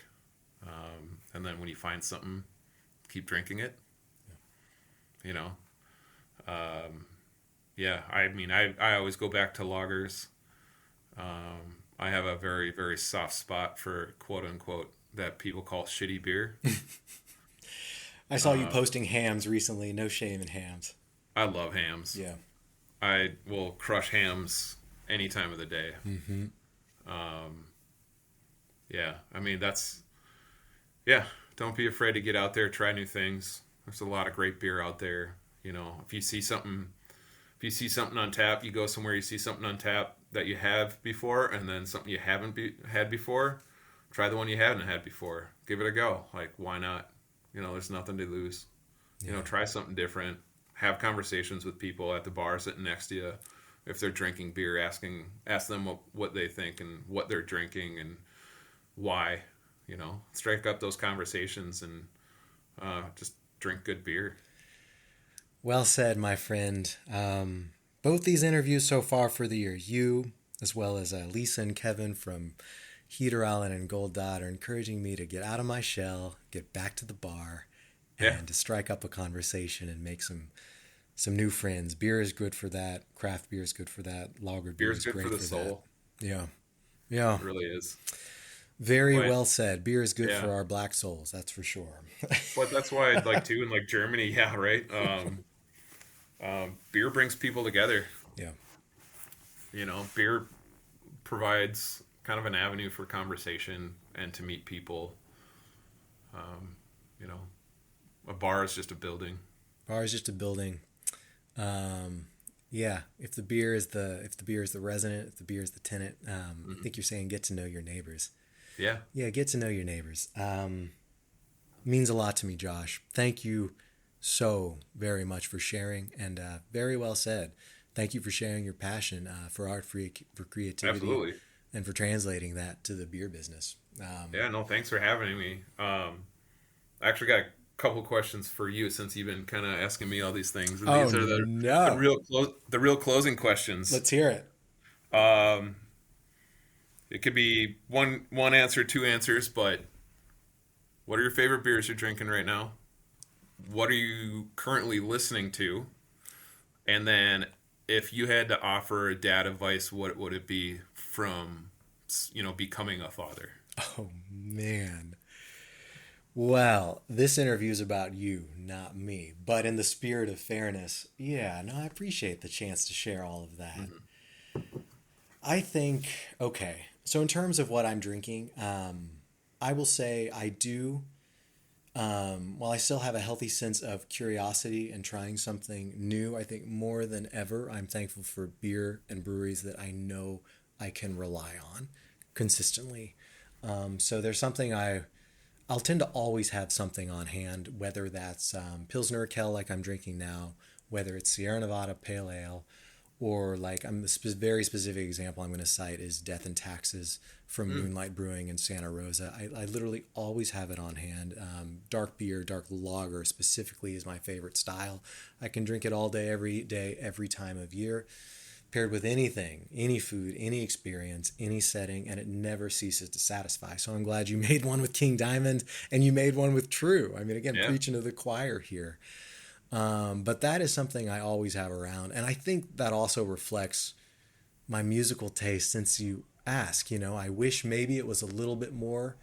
And then when you find something, keep drinking it. I mean, I always go back to lagers. I have a very, very soft spot for quote unquote that people call shitty beer. I saw you posting hams recently. No shame in hams. I love hams. Yeah. I will crush hams any time of the day. Mm-hmm. I mean, don't be afraid to get out there, try new things. There's a lot of great beer out there. If you see something on tap, you go somewhere, you see something on tap that you have before, and then something you haven't had before, try the one you haven't had before. Give it a go. Like, why not? There's nothing to lose. Try something different. Have conversations with people at the bar sitting next to you. If they're drinking beer, ask them what they think and what they're drinking and why. Strike up those conversations and just drink good beer. Well said, my friend. Both these interviews so far for the year, you as well as Lisa and Kevin from Heater Island and Gold Dot, are encouraging me to get out of my shell, get back to the bar, and to strike up a conversation and make some new friends. Beer is good for that. Craft beer is good for that. Lager beer is good great for the soul. that. Yeah. It really is. Very well said. Beer is good for our black souls, that's for sure. But that's why I'd like to, in like Germany, yeah, right? Beer brings people together. Yeah. Beer provides kind of an avenue for conversation and to meet people. A bar is just a building. Bar is just a building. If the beer is the resident, if the beer is the tenant, I think you're saying get to know your neighbors. Yeah. Yeah, get to know your neighbors. Means a lot to me, Josh. Thank you so very much for sharing, and very well said. Thank you for sharing your passion for art, for creativity, absolutely, and for translating that to the beer business. Thanks for having me. I actually got a couple questions for you since you've been kind of asking me all these things. And these are the real closing questions. Let's hear it. It could be one answer, two answers, but what are your favorite beers you're drinking right now? What are you currently listening to? And then if you had to offer dad advice, what would it be from, becoming a father? Oh, man. Well, this interview is about you, not me. But in the spirit of fairness, I appreciate the chance to share all of that. Mm-hmm. I think, okay, so in terms of what I'm drinking, I will say I do, while I still have a healthy sense of curiosity and trying something new, I think more than ever, I'm thankful for beer and breweries that I know I can rely on consistently. So there's something I'll tend to always have something on hand, whether that's Pilsner Urquell like I'm drinking now, whether it's Sierra Nevada Pale Ale, or like very specific example I'm going to cite is Death and Taxes from Moonlight Brewing in Santa Rosa. I literally always have it on hand. Dark beer, dark lager specifically is my favorite style. I can drink it all day, every time of year, paired with anything, any food, any experience, any setting, and it never ceases to satisfy. So I'm glad you made one with King Diamond and you made one with True. I mean, again, preaching to the choir here. But that is something I always have around. And I think that also reflects my musical taste. Since you ask, I wish maybe it was a little bit more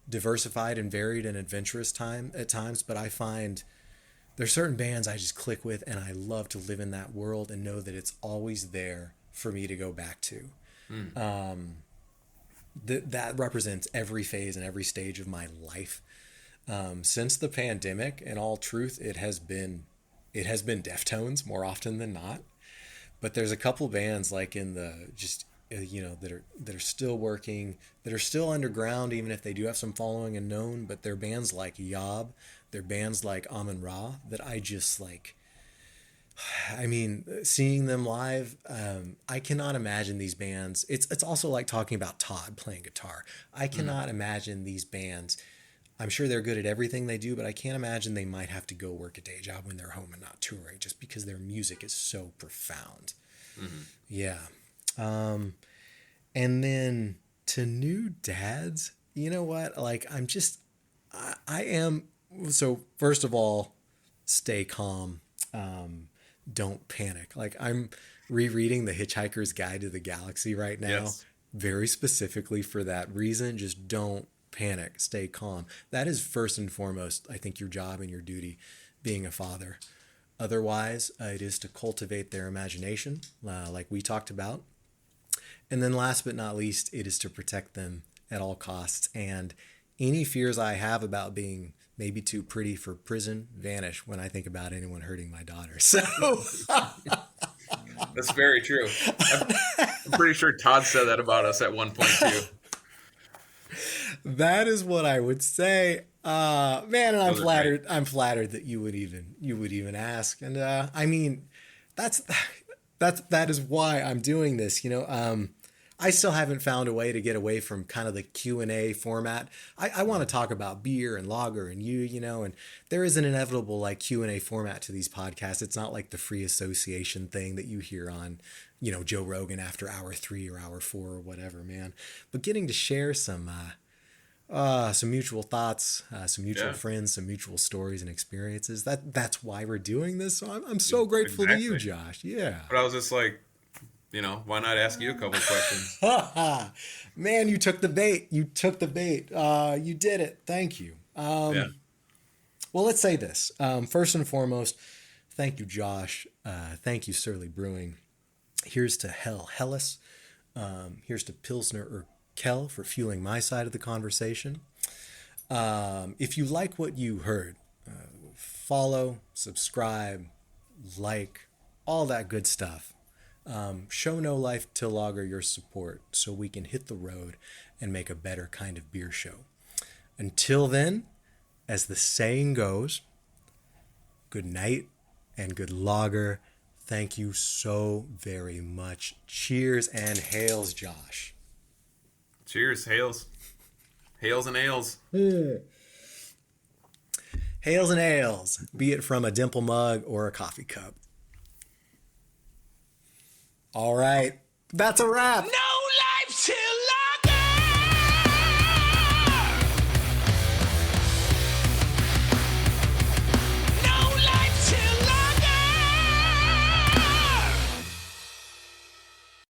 diversified and varied and adventurous at times, but I find there's certain bands I just click with, and I love to live in that world and know that it's always there for me to go back to. That represents every phase and every stage of my life. Since the pandemic, in all truth, it has been Deftones more often than not. But there's a couple bands like in the that are still working, that are still underground, even if they do have some following and known. But they're bands like Yob, they're bands like Amun Ra that I just like. I mean, seeing them live, I cannot imagine these bands. It's also like talking about Todd playing guitar. I cannot imagine these bands. I'm sure they're good at everything they do, but I can't imagine they might have to go work a day job when they're home and not touring, just because their music is so profound. Yeah. And then to new dads, you know what? Like, I am. So first of all, stay calm. Don't panic. Like, I'm rereading The Hitchhiker's Guide to the Galaxy right now, very specifically for that reason. Just don't panic, stay calm. That is first and foremost, I think, your job and your duty being a father. Otherwise, it is to cultivate their imagination, like we talked about. And then last but not least, it is to protect them at all costs. And any fears I have about being maybe too pretty for prison vanish when I think about anyone hurting my daughter. So that's very true. I'm pretty sure Todd said that about us at one point too. That is what I would say. Man, and I'm flattered. I'm flattered that you would even ask. And I mean, that is why I'm doing this. I still haven't found a way to get away from kind of the Q&A format. I want to talk about beer and lager and and there is an inevitable like Q&A format to these podcasts. It's not like the free association thing that you hear on, Joe Rogan after hour 3 or hour 4 or whatever, man. But getting to share some mutual thoughts, some mutual friends, some mutual stories and experiences. That's why we're doing this. So I'm so grateful to you, Josh. Yeah. But I was just like, why not ask you a couple of questions? Man, you took the bait. You did it. Thank you. Well, let's say this. First and foremost, thank you, Josh. Thank you, Surly Brewing. Here's to Hellas. Here's to Pilsner or Kel for fueling my side of the conversation. If you like what you heard, follow, subscribe, like, all that good stuff. Show No Life Til Lager your support so we can hit the road and make a better kind of beer show. Until then, as the saying goes, good night and good lager. Thank you so very much. Cheers and hails, Josh. Cheers, hails. Hails and ales. Hails and ales, be it from a dimple mug or a coffee cup. All right, that's a wrap. No